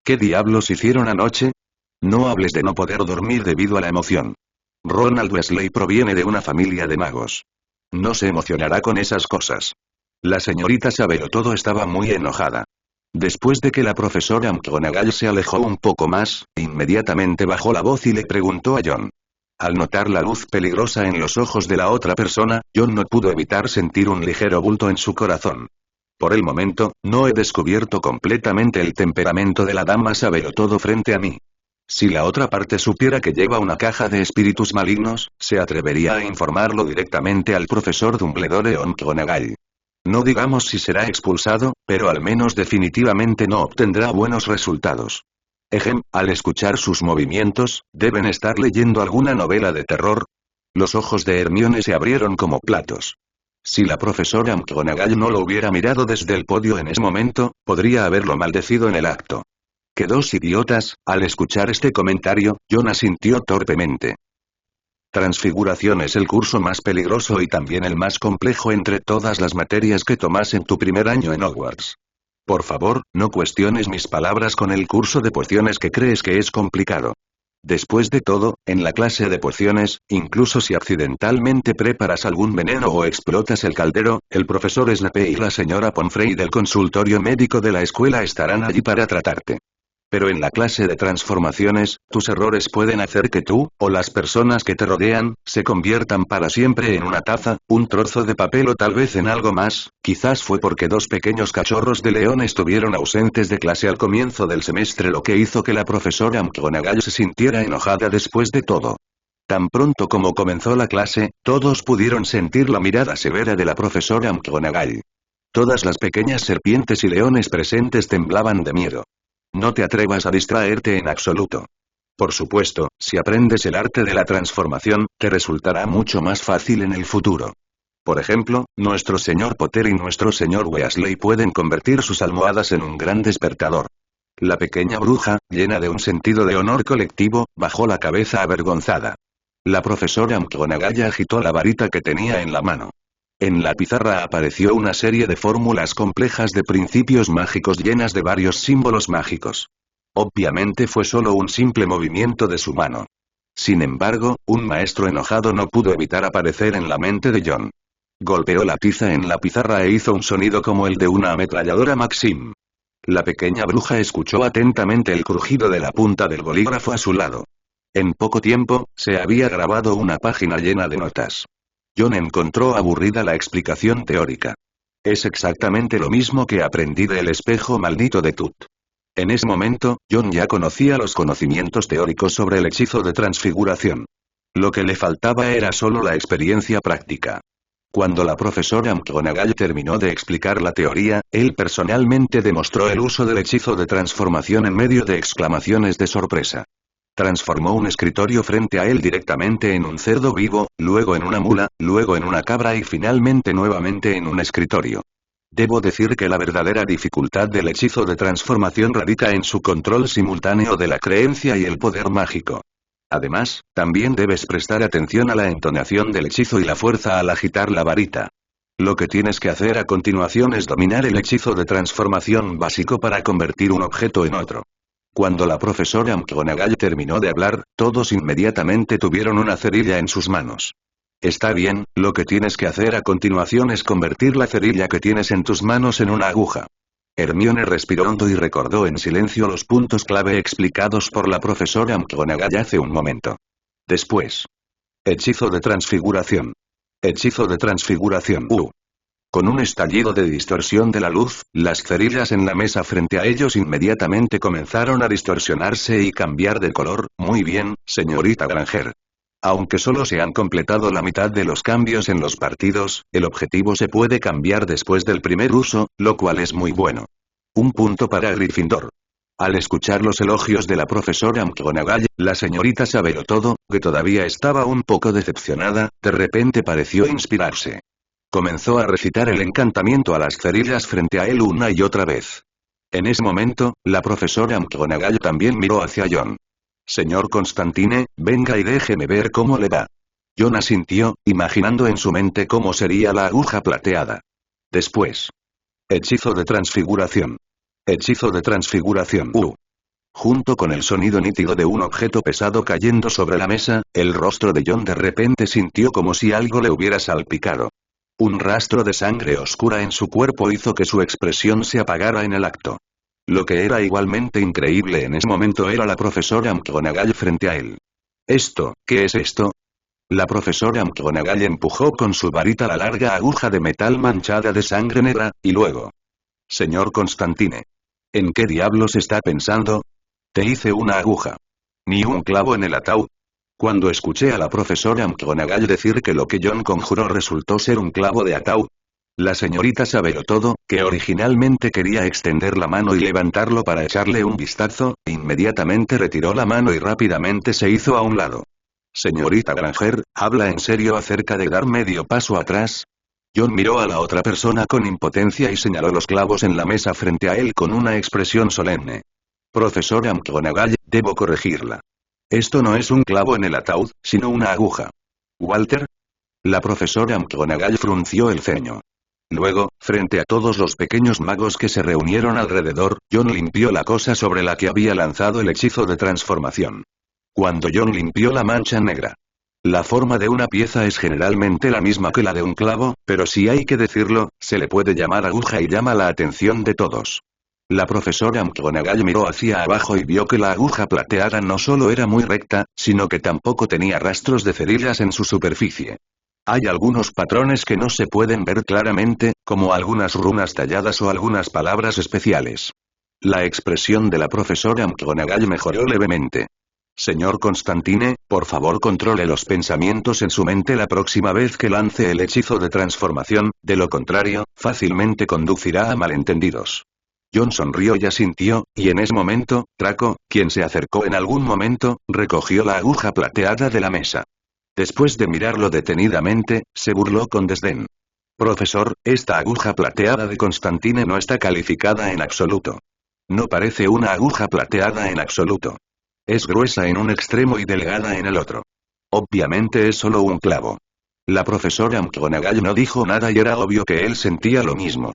¿Qué diablos hicieron anoche? No hables de no poder dormir debido a la emoción. Ronald Weasley proviene de una familia de magos. No se emocionará con esas cosas. La señorita Sabelotodo estaba muy enojada. Después de que la profesora McGonagall se alejó un poco más, inmediatamente bajó la voz y le preguntó a John. Al notar la luz peligrosa en los ojos de la otra persona, John no pudo evitar sentir un ligero bulto en su corazón. Por el momento, no he descubierto completamente el temperamento de la dama Sabelotodo frente a mí. Si la otra parte supiera que lleva una caja de espíritus malignos, se atrevería a informarlo directamente al profesor Dumbledore o McGonagall. No digamos si será expulsado, pero al menos definitivamente no obtendrá buenos resultados. Al escuchar sus movimientos, deben estar leyendo alguna novela de terror. Los ojos de Hermione se abrieron como platos. Si la profesora McGonagall no lo hubiera mirado desde el podio en ese momento, podría haberlo maldecido en el acto. ¡Qué dos idiotas! Al escuchar este comentario, John asintió torpemente. Transfiguración es el curso más peligroso y también el más complejo entre todas las materias que tomas en tu primer año en Hogwarts. Por favor, no cuestiones mis palabras con el curso de pociones que crees que es complicado. Después de todo, en la clase de pociones, incluso si accidentalmente preparas algún veneno o explotas el caldero, el profesor Snape y la señora Pomfrey del consultorio médico de la escuela estarán allí para tratarte. Pero en la clase de transformaciones, tus errores pueden hacer que tú, o las personas que te rodean, se conviertan para siempre en una taza, un trozo de papel o tal vez en algo más. Quizás fue porque dos pequeños cachorros de león estuvieron ausentes de clase al comienzo del semestre lo que hizo que la profesora McGonagall se sintiera enojada después de todo. Tan pronto como comenzó la clase, todos pudieron sentir la mirada severa de la profesora McGonagall. Todas las pequeñas serpientes y leones presentes temblaban de miedo. No te atrevas a distraerte en absoluto. Por supuesto, si aprendes el arte de la transformación, te resultará mucho más fácil en el futuro. Por ejemplo, nuestro señor Potter y nuestro señor Weasley pueden convertir sus almohadas en un gran despertador. La pequeña bruja, llena de un sentido de honor colectivo, bajó la cabeza avergonzada. La profesora McGonagall agitó la varita que tenía en la mano. En la pizarra apareció una serie de fórmulas complejas de principios mágicos llenas de varios símbolos mágicos. Obviamente fue solo un simple movimiento de su mano. Sin embargo, un maestro enojado no pudo evitar aparecer en la mente de John. Golpeó la tiza en la pizarra e hizo un sonido como el de una ametralladora Maxim. La pequeña bruja escuchó atentamente el crujido de la punta del bolígrafo a su lado. En poco tiempo, se había grabado una página llena de notas. John encontró aburrida la explicación teórica. Es exactamente lo mismo que aprendí del espejo maldito de Tut. En ese momento, John ya conocía los conocimientos teóricos sobre el hechizo de transfiguración. Lo que le faltaba era solo la experiencia práctica. Cuando la profesora McGonagall terminó de explicar la teoría, él personalmente demostró el uso del hechizo de transformación en medio de exclamaciones de sorpresa. Transformó un escritorio frente a él directamente en un cerdo vivo, luego en una mula, luego en una cabra y finalmente nuevamente en un escritorio. Debo decir que la verdadera dificultad del hechizo de transformación radica en su control simultáneo de la creencia y el poder mágico. Además, también debes prestar atención a la entonación del hechizo y la fuerza al agitar la varita. Lo que tienes que hacer a continuación es dominar el hechizo de transformación básico para convertir un objeto en otro. Cuando la profesora McGonagall terminó de hablar, todos inmediatamente tuvieron una cerilla en sus manos. Está bien, lo que tienes que hacer a continuación es convertir la cerilla que tienes en tus manos en una aguja. Hermione respiró hondo y recordó en silencio los puntos clave explicados por la profesora McGonagall hace un momento. Después. Hechizo de transfiguración. Hechizo de transfiguración. Con un estallido de distorsión de la luz, las cerillas en la mesa frente a ellos inmediatamente comenzaron a distorsionarse y cambiar de color. Muy bien, señorita Granger. Aunque solo se han completado la mitad de los cambios en los partidos, el objetivo se puede cambiar después del primer uso, lo cual es muy bueno. Un punto para Gryffindor. Al escuchar los elogios de la profesora McGonagall, la señorita Sabelotodo, que todavía estaba un poco decepcionada, de repente pareció inspirarse. Comenzó a recitar el encantamiento a las cerillas frente a él una y otra vez. En ese momento, la profesora McGonagall también miró hacia John. Señor Constantine, venga y déjeme ver cómo le va. John asintió, imaginando en su mente cómo sería la aguja plateada. Después. Hechizo de transfiguración. Hechizo de transfiguración. Junto con el sonido nítido de un objeto pesado cayendo sobre la mesa, el rostro de John de repente sintió como si algo le hubiera salpicado. Un rastro de sangre oscura en su cuerpo hizo que su expresión se apagara en el acto. Lo que era igualmente increíble en ese momento era la profesora McGonagall frente a él. ¿Qué es esto? La profesora McGonagall empujó con su varita la larga aguja de metal manchada de sangre negra, y luego. Señor Constantine. ¿En qué diablos está pensando? Te hice una aguja. Ni un clavo en el ataúd. Cuando escuché a la profesora McGonagall decir que lo que John conjuró resultó ser un clavo de ataúd, la señorita Sabelotodo, que originalmente quería extender la mano y levantarlo para echarle un vistazo, inmediatamente retiró la mano y rápidamente se hizo a un lado. Señorita Granger, ¿habla en serio acerca de dar medio paso atrás? John miró a la otra persona con impotencia y señaló los clavos en la mesa frente a él con una expresión solemne. Profesora McGonagall, debo corregirla. Esto no es un clavo en el ataúd, sino una aguja. ¿Walter? La profesora McGonagall frunció el ceño. Luego, frente a todos los pequeños magos que se reunieron alrededor, John limpió la cosa sobre la que había lanzado el hechizo de transformación. Cuando John limpió la mancha negra. La forma de una pieza es generalmente la misma que la de un clavo, pero si hay que decirlo, se le puede llamar aguja y llama la atención de todos. La profesora McGonagall miró hacia abajo y vio que la aguja plateada no solo era muy recta, sino que tampoco tenía rastros de cerillas en su superficie. Hay algunos patrones que no se pueden ver claramente, como algunas runas talladas o algunas palabras especiales. La expresión de la profesora McGonagall mejoró levemente. Señor Constantine, por favor controle los pensamientos en su mente la próxima vez que lance el hechizo de transformación, de lo contrario, fácilmente conducirá a malentendidos. John sonrió y asintió, y en ese momento, Draco, quien se acercó en algún momento, recogió la aguja plateada de la mesa. Después de mirarlo detenidamente, se burló con desdén. Profesor, esta aguja plateada de Constantine no está calificada en absoluto. No parece una aguja plateada en absoluto. Es gruesa en un extremo y delgada en el otro. Obviamente es solo un clavo. La profesora McGonagall no dijo nada y era obvio que él sentía lo mismo.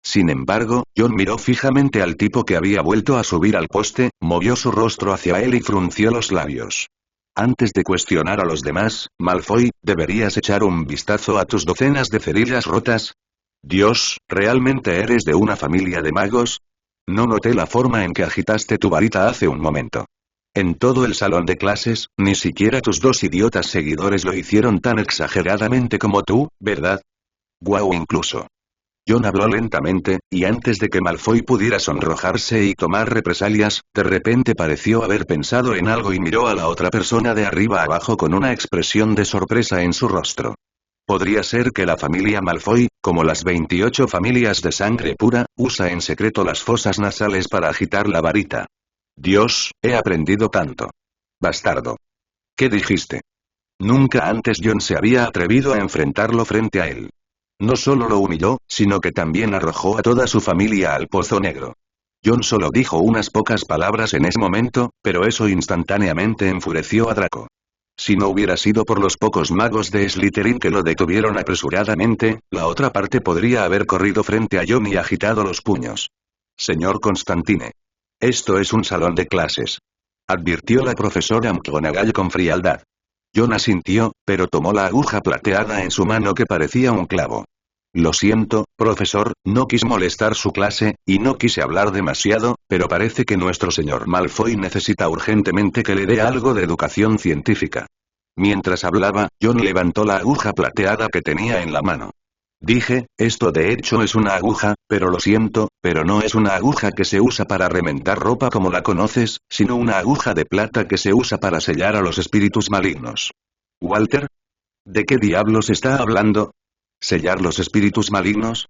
Sin embargo, John miró fijamente al tipo que había vuelto a subir al poste, movió su rostro hacia él y frunció los labios. Antes de cuestionar a los demás, Malfoy, ¿deberías echar un vistazo a tus docenas de cerillas rotas? Dios, ¿realmente eres de una familia de magos? No noté la forma en que agitaste tu varita hace un momento. En todo el salón de clases, ni siquiera tus dos idiotas seguidores lo hicieron tan exageradamente como tú, ¿verdad? Guau, incluso. John habló lentamente, y antes de que Malfoy pudiera sonrojarse y tomar represalias, de repente pareció haber pensado en algo y miró a la otra persona de arriba abajo con una expresión de sorpresa en su rostro. Podría ser que la familia Malfoy, como las 28 familias de sangre pura, usa en secreto las fosas nasales para agitar la varita. Dios, he aprendido tanto. Bastardo. ¿Qué dijiste? Nunca antes John se había atrevido a enfrentarlo frente a él. No solo lo humilló, sino que también arrojó a toda su familia al pozo negro. John solo dijo unas pocas palabras en ese momento, pero eso instantáneamente enfureció a Draco. Si no hubiera sido por los pocos magos de Slytherin que lo detuvieron apresuradamente, la otra parte podría haber corrido frente a John y agitado los puños. Señor Constantine. Esto es un salón de clases. Advirtió la profesora McGonagall con frialdad. John asintió, pero tomó la aguja plateada en su mano que parecía un clavo. Lo siento, profesor, no quise molestar su clase, y no quise hablar demasiado, pero parece que nuestro señor Malfoy necesita urgentemente que le dé algo de educación científica. Mientras hablaba, John levantó la aguja plateada que tenía en la mano. Dije, esto de hecho es una aguja, pero lo siento, pero no es una aguja que se usa para remendar ropa como la conoces, sino una aguja de plata que se usa para sellar a los espíritus malignos. ¿Walter? ¿De qué diablos está hablando? ¿Sellar los espíritus malignos?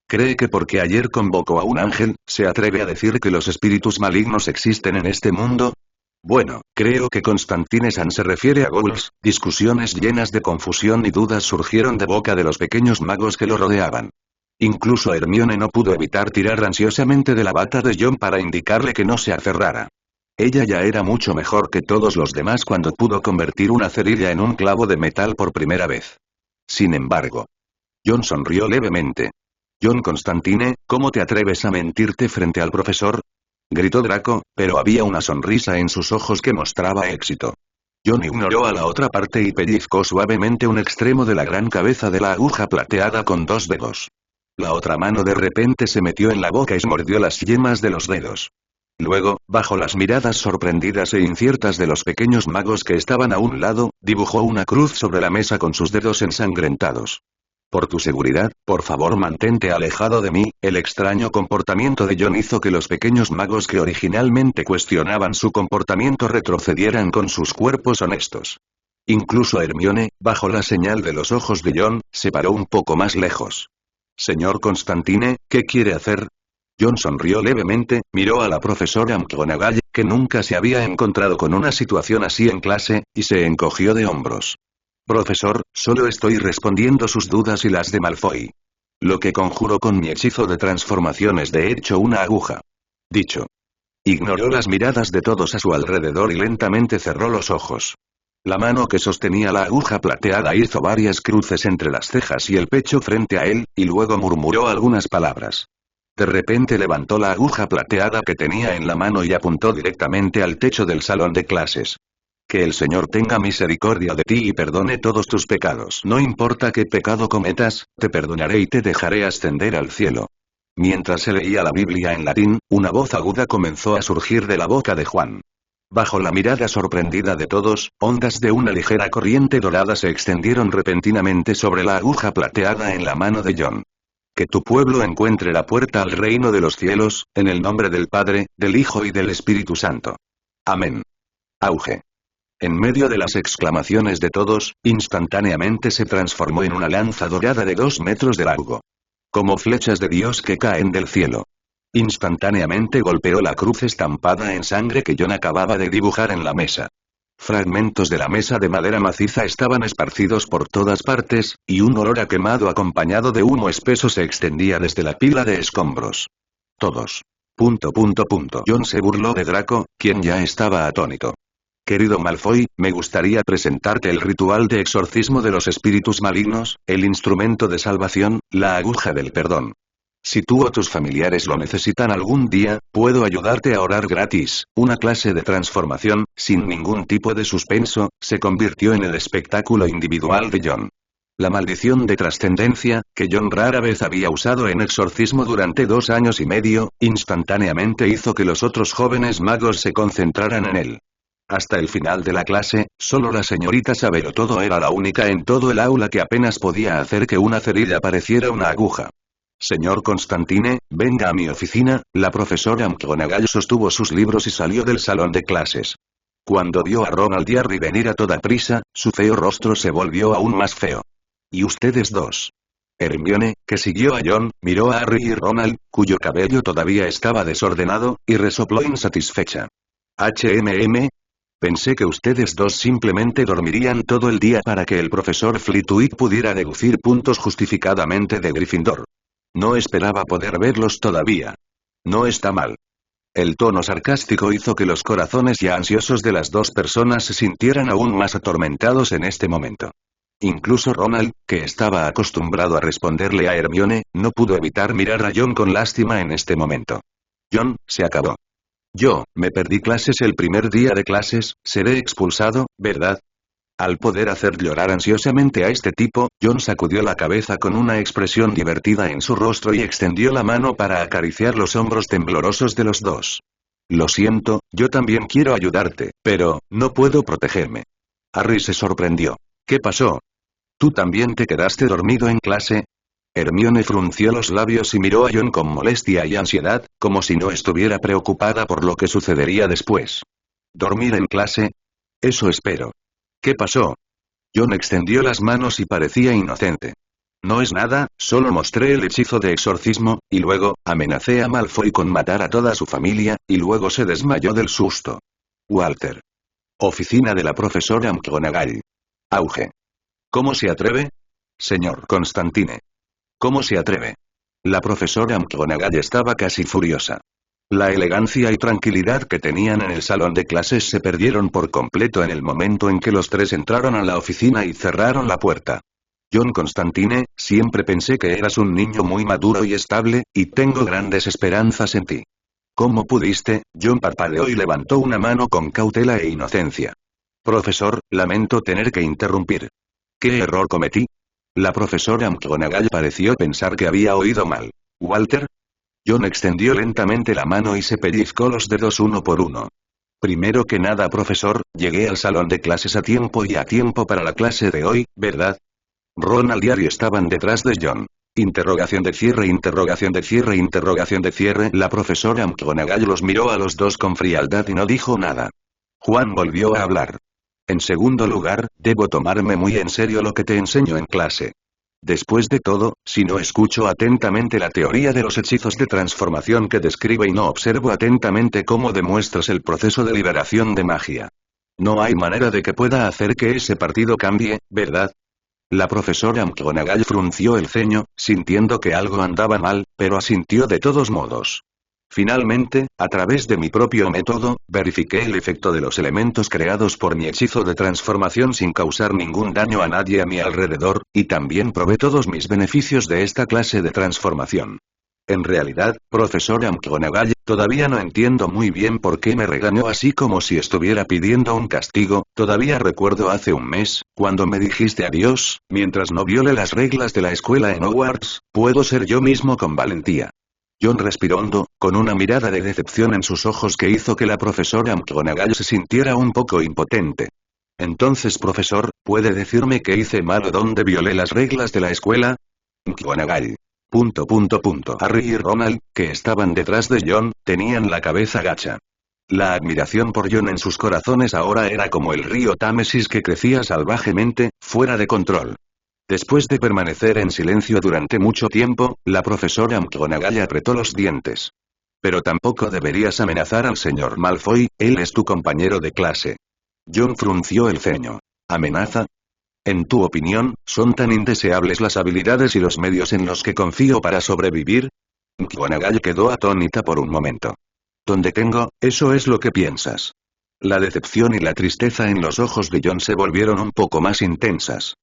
¿Cree que porque ayer convocó a un ángel, se atreve a decir que los espíritus malignos existen en este mundo? Bueno, creo que Constantine San se refiere a ghouls. Discusiones llenas de confusión y dudas surgieron de boca de los pequeños magos que lo rodeaban. Incluso Hermione no pudo evitar tirar ansiosamente de la bata de John para indicarle que no se aferrara. Ella ya era mucho mejor que todos los demás cuando pudo convertir una cerilla en un clavo de metal por primera vez. Sin embargo, John sonrió levemente. John Constantine, ¿cómo te atreves a mentirte frente al profesor? Gritó Draco, pero había una sonrisa en sus ojos que mostraba éxito. John ignoró a la otra parte y pellizcó suavemente un extremo de la gran cabeza de la aguja plateada con dos dedos. La otra mano de repente se metió en la boca y mordió las yemas de los dedos. Luego, bajo las miradas sorprendidas e inciertas de los pequeños magos que estaban a un lado, dibujó una cruz sobre la mesa con sus dedos ensangrentados. Por tu seguridad, por favor mantente alejado de mí. El extraño comportamiento de John hizo que los pequeños magos que originalmente cuestionaban su comportamiento retrocedieran con sus cuerpos honestos. Incluso Hermione, bajo la señal de los ojos de John, se paró un poco más lejos. Señor Constantine, ¿qué quiere hacer? John sonrió levemente, miró a la profesora McGonagall, que nunca se había encontrado con una situación así en clase, y se encogió de hombros. Profesor, solo estoy respondiendo sus dudas y las de Malfoy. Lo que conjuro con mi hechizo de transformación es de hecho una aguja. Dicho. Ignoró las miradas de todos a su alrededor y lentamente cerró los ojos. La mano que sostenía la aguja plateada hizo varias cruces entre las cejas y el pecho frente a él, y luego murmuró algunas palabras. De repente levantó la aguja plateada que tenía en la mano y apuntó directamente al techo del salón de clases. Que el Señor tenga misericordia de ti y perdone todos tus pecados. No importa qué pecado cometas, te perdonaré y te dejaré ascender al cielo. Mientras se leía la Biblia en latín, una voz aguda comenzó a surgir de la boca de Juan. Bajo la mirada sorprendida de todos, ondas de una ligera corriente dorada se extendieron repentinamente sobre la aguja plateada en la mano de John. Que tu pueblo encuentre la puerta al reino de los cielos, en el nombre del Padre, del Hijo y del Espíritu Santo. Amén. Auge. En medio de las exclamaciones de todos, instantáneamente se transformó en una lanza dorada de 2 metros de largo. Como flechas de Dios que caen del cielo. Instantáneamente golpeó la cruz estampada en sangre que John acababa de dibujar en la mesa. Fragmentos de la mesa de madera maciza estaban esparcidos por todas partes, y un olor a quemado acompañado de humo espeso se extendía desde la pila de escombros. Todos. John se burló de Draco, quien ya estaba atónito. Querido Malfoy, me gustaría presentarte el ritual de exorcismo de los espíritus malignos, el instrumento de salvación, la aguja del perdón. Si tú o tus familiares lo necesitan algún día, puedo ayudarte a orar gratis. Una clase de transformación, sin ningún tipo de suspenso, se convirtió en el espectáculo individual de John. La maldición de trascendencia, que John rara vez había usado en exorcismo durante 2 años y medio, instantáneamente hizo que los otros jóvenes magos se concentraran en él. Hasta el final de la clase, solo la señorita Sabelotodo era la única en todo el aula que apenas podía hacer que una cerilla pareciera una aguja. Señor Constantine, venga a mi oficina. La profesora McGonagall sostuvo sus libros y salió del salón de clases. Cuando vio a Ronald y Harry venir a toda prisa, su feo rostro se volvió aún más feo. ¿Y ustedes dos? Hermione, que siguió a John, miró a Harry y Ronald, cuyo cabello todavía estaba desordenado, y resopló insatisfecha. HMM. Pensé que ustedes dos simplemente dormirían todo el día para que el profesor Flitwick pudiera deducir puntos justificadamente de Gryffindor. No esperaba poder verlos todavía. No está mal. El tono sarcástico hizo que los corazones ya ansiosos de las dos personas se sintieran aún más atormentados en este momento. Incluso Ronald, que estaba acostumbrado a responderle a Hermione, no pudo evitar mirar a John con lástima en este momento. John, se acabó. Yo, me perdí clases el primer día de clases, seré expulsado, ¿verdad? Al poder hacer llorar ansiosamente a este tipo, John sacudió la cabeza con una expresión divertida en su rostro y extendió la mano para acariciar los hombros temblorosos de los dos. Lo siento, yo también quiero ayudarte, pero, no puedo protegerme. Harry se sorprendió. ¿Qué pasó? ¿Tú también te quedaste dormido en clase? Hermione frunció los labios y miró a John con molestia y ansiedad, como si no estuviera preocupada por lo que sucedería después. ¿Dormir en clase? Eso espero. ¿Qué pasó? John extendió las manos y parecía inocente. No es nada, solo mostré el hechizo de exorcismo, y luego, amenacé a Malfoy con matar a toda su familia, y luego se desmayó del susto. Walter. Oficina de la profesora McGonagall. Auge. ¿Cómo se atreve? Señor Constantine. ¿Cómo se atreve? La profesora McGonagall estaba casi furiosa. La elegancia y tranquilidad que tenían en el salón de clases se perdieron por completo en el momento en que los tres entraron a la oficina y cerraron la puerta. John Constantine, siempre pensé que eras un niño muy maduro y estable, y tengo grandes esperanzas en ti. ¿Cómo pudiste? John parpadeó y levantó una mano con cautela e inocencia. Profesor, lamento tener que interrumpir. ¿Qué error cometí? La profesora McGonagall pareció pensar que había oído mal. ¿Walter? John extendió lentamente la mano y se pellizcó los dedos uno por uno. Primero que nada, profesor, llegué al salón de clases a tiempo y a tiempo para la clase de hoy, ¿verdad? Ronald y Harry estaban detrás de John. Interrogación de cierre, interrogación de cierre, interrogación de cierre. La profesora McGonagall los miró a los dos con frialdad y no dijo nada. Juan volvió a hablar. En segundo lugar, debo tomarme muy en serio lo que te enseño en clase. Después de todo, si no escucho atentamente la teoría de los hechizos de transformación que describe y no observo atentamente cómo demuestras el proceso de liberación de magia. No hay manera de que pueda hacer que ese partido cambie, ¿verdad? La profesora McGonagall frunció el ceño, sintiendo que algo andaba mal, pero asintió de todos modos. Finalmente, a través de mi propio método, verifiqué el efecto de los elementos creados por mi hechizo de transformación sin causar ningún daño a nadie a mi alrededor, y también probé todos mis beneficios de esta clase de transformación. En realidad, profesora McGonagall, todavía no entiendo muy bien por qué me regañó así como si estuviera pidiendo un castigo. Todavía recuerdo hace un mes, cuando me dijiste adiós, mientras no viole las reglas de la escuela en Hogwarts, puedo ser yo mismo con valentía. John respiró hondo, con una mirada de decepción en sus ojos que hizo que la profesora McGonagall se sintiera un poco impotente. Entonces, profesor, ¿puede decirme qué hice mal o dónde violé las reglas de la escuela? McGonagall. Harry y Ronald, que estaban detrás de John, tenían la cabeza gacha. La admiración por John en sus corazones ahora era como el río Támesis que crecía salvajemente, fuera de control. Después de permanecer en silencio durante mucho tiempo, la profesora McGonagall apretó los dientes. Pero tampoco deberías amenazar al señor Malfoy, él es tu compañero de clase. John frunció el ceño. ¿Amenaza? En tu opinión, ¿son tan indeseables las habilidades y los medios en los que confío para sobrevivir? McGonagall quedó atónita por un momento. ¿Dónde tengo? Eso es lo que piensas. La decepción y la tristeza en los ojos de John se volvieron un poco más intensas.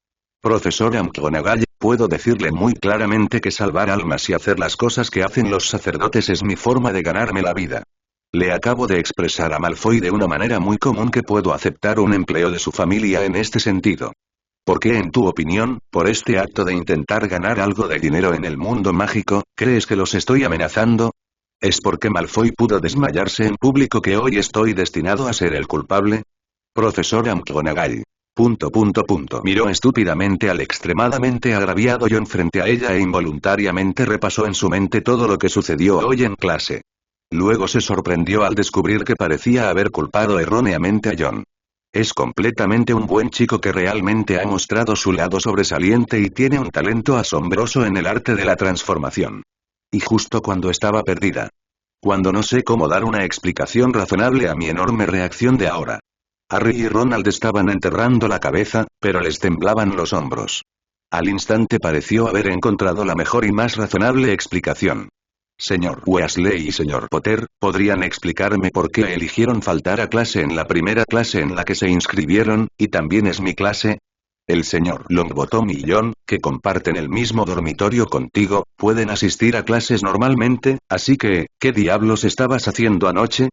Profesora McGonagall, Puedo decirle muy claramente que salvar almas y hacer las cosas que hacen los sacerdotes es mi forma de ganarme la vida. Le acabo de expresar a Malfoy de una manera muy común que puedo aceptar un empleo de su familia en este sentido. ¿Por qué en tu opinión, por este acto de intentar ganar algo de dinero en el mundo mágico, crees que los estoy amenazando? ¿Es porque Malfoy pudo desmayarse en público que hoy estoy destinado a ser el culpable? Profesora McGonagall. Miró estúpidamente al extremadamente agraviado John frente a ella e involuntariamente repasó en su mente todo lo que sucedió hoy en clase. Luego se sorprendió al descubrir que parecía haber culpado erróneamente a John. Es completamente un buen chico que realmente ha mostrado su lado sobresaliente y tiene un talento asombroso en el arte de la transformación. Y justo cuando estaba perdida. Cuando no sé cómo dar una explicación razonable a mi enorme reacción de ahora. Harry y Ronald estaban enterrando la cabeza, pero les temblaban los hombros. Al instante pareció haber encontrado la mejor y más razonable explicación. Señor Weasley y señor Potter, ¿podrían explicarme por qué eligieron faltar a clase en la primera clase en la que se inscribieron, y también es mi clase? El señor Longbottom y John, que comparten el mismo dormitorio contigo, pueden asistir a clases normalmente, así que, ¿qué diablos estabas haciendo anoche?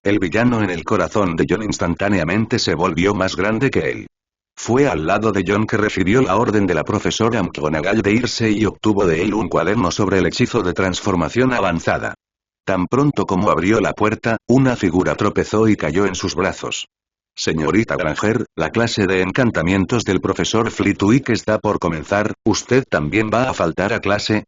El villano en el corazón de John instantáneamente se volvió más grande que él. Fue al lado de John que recibió la orden de la profesora McGonagall de irse y obtuvo de él un cuaderno sobre el hechizo de transformación avanzada. Tan pronto como abrió la puerta, una figura tropezó y cayó en sus brazos. Señorita Granger, la clase de encantamientos del profesor Flitwick está por comenzar, ¿usted también va a faltar a clase?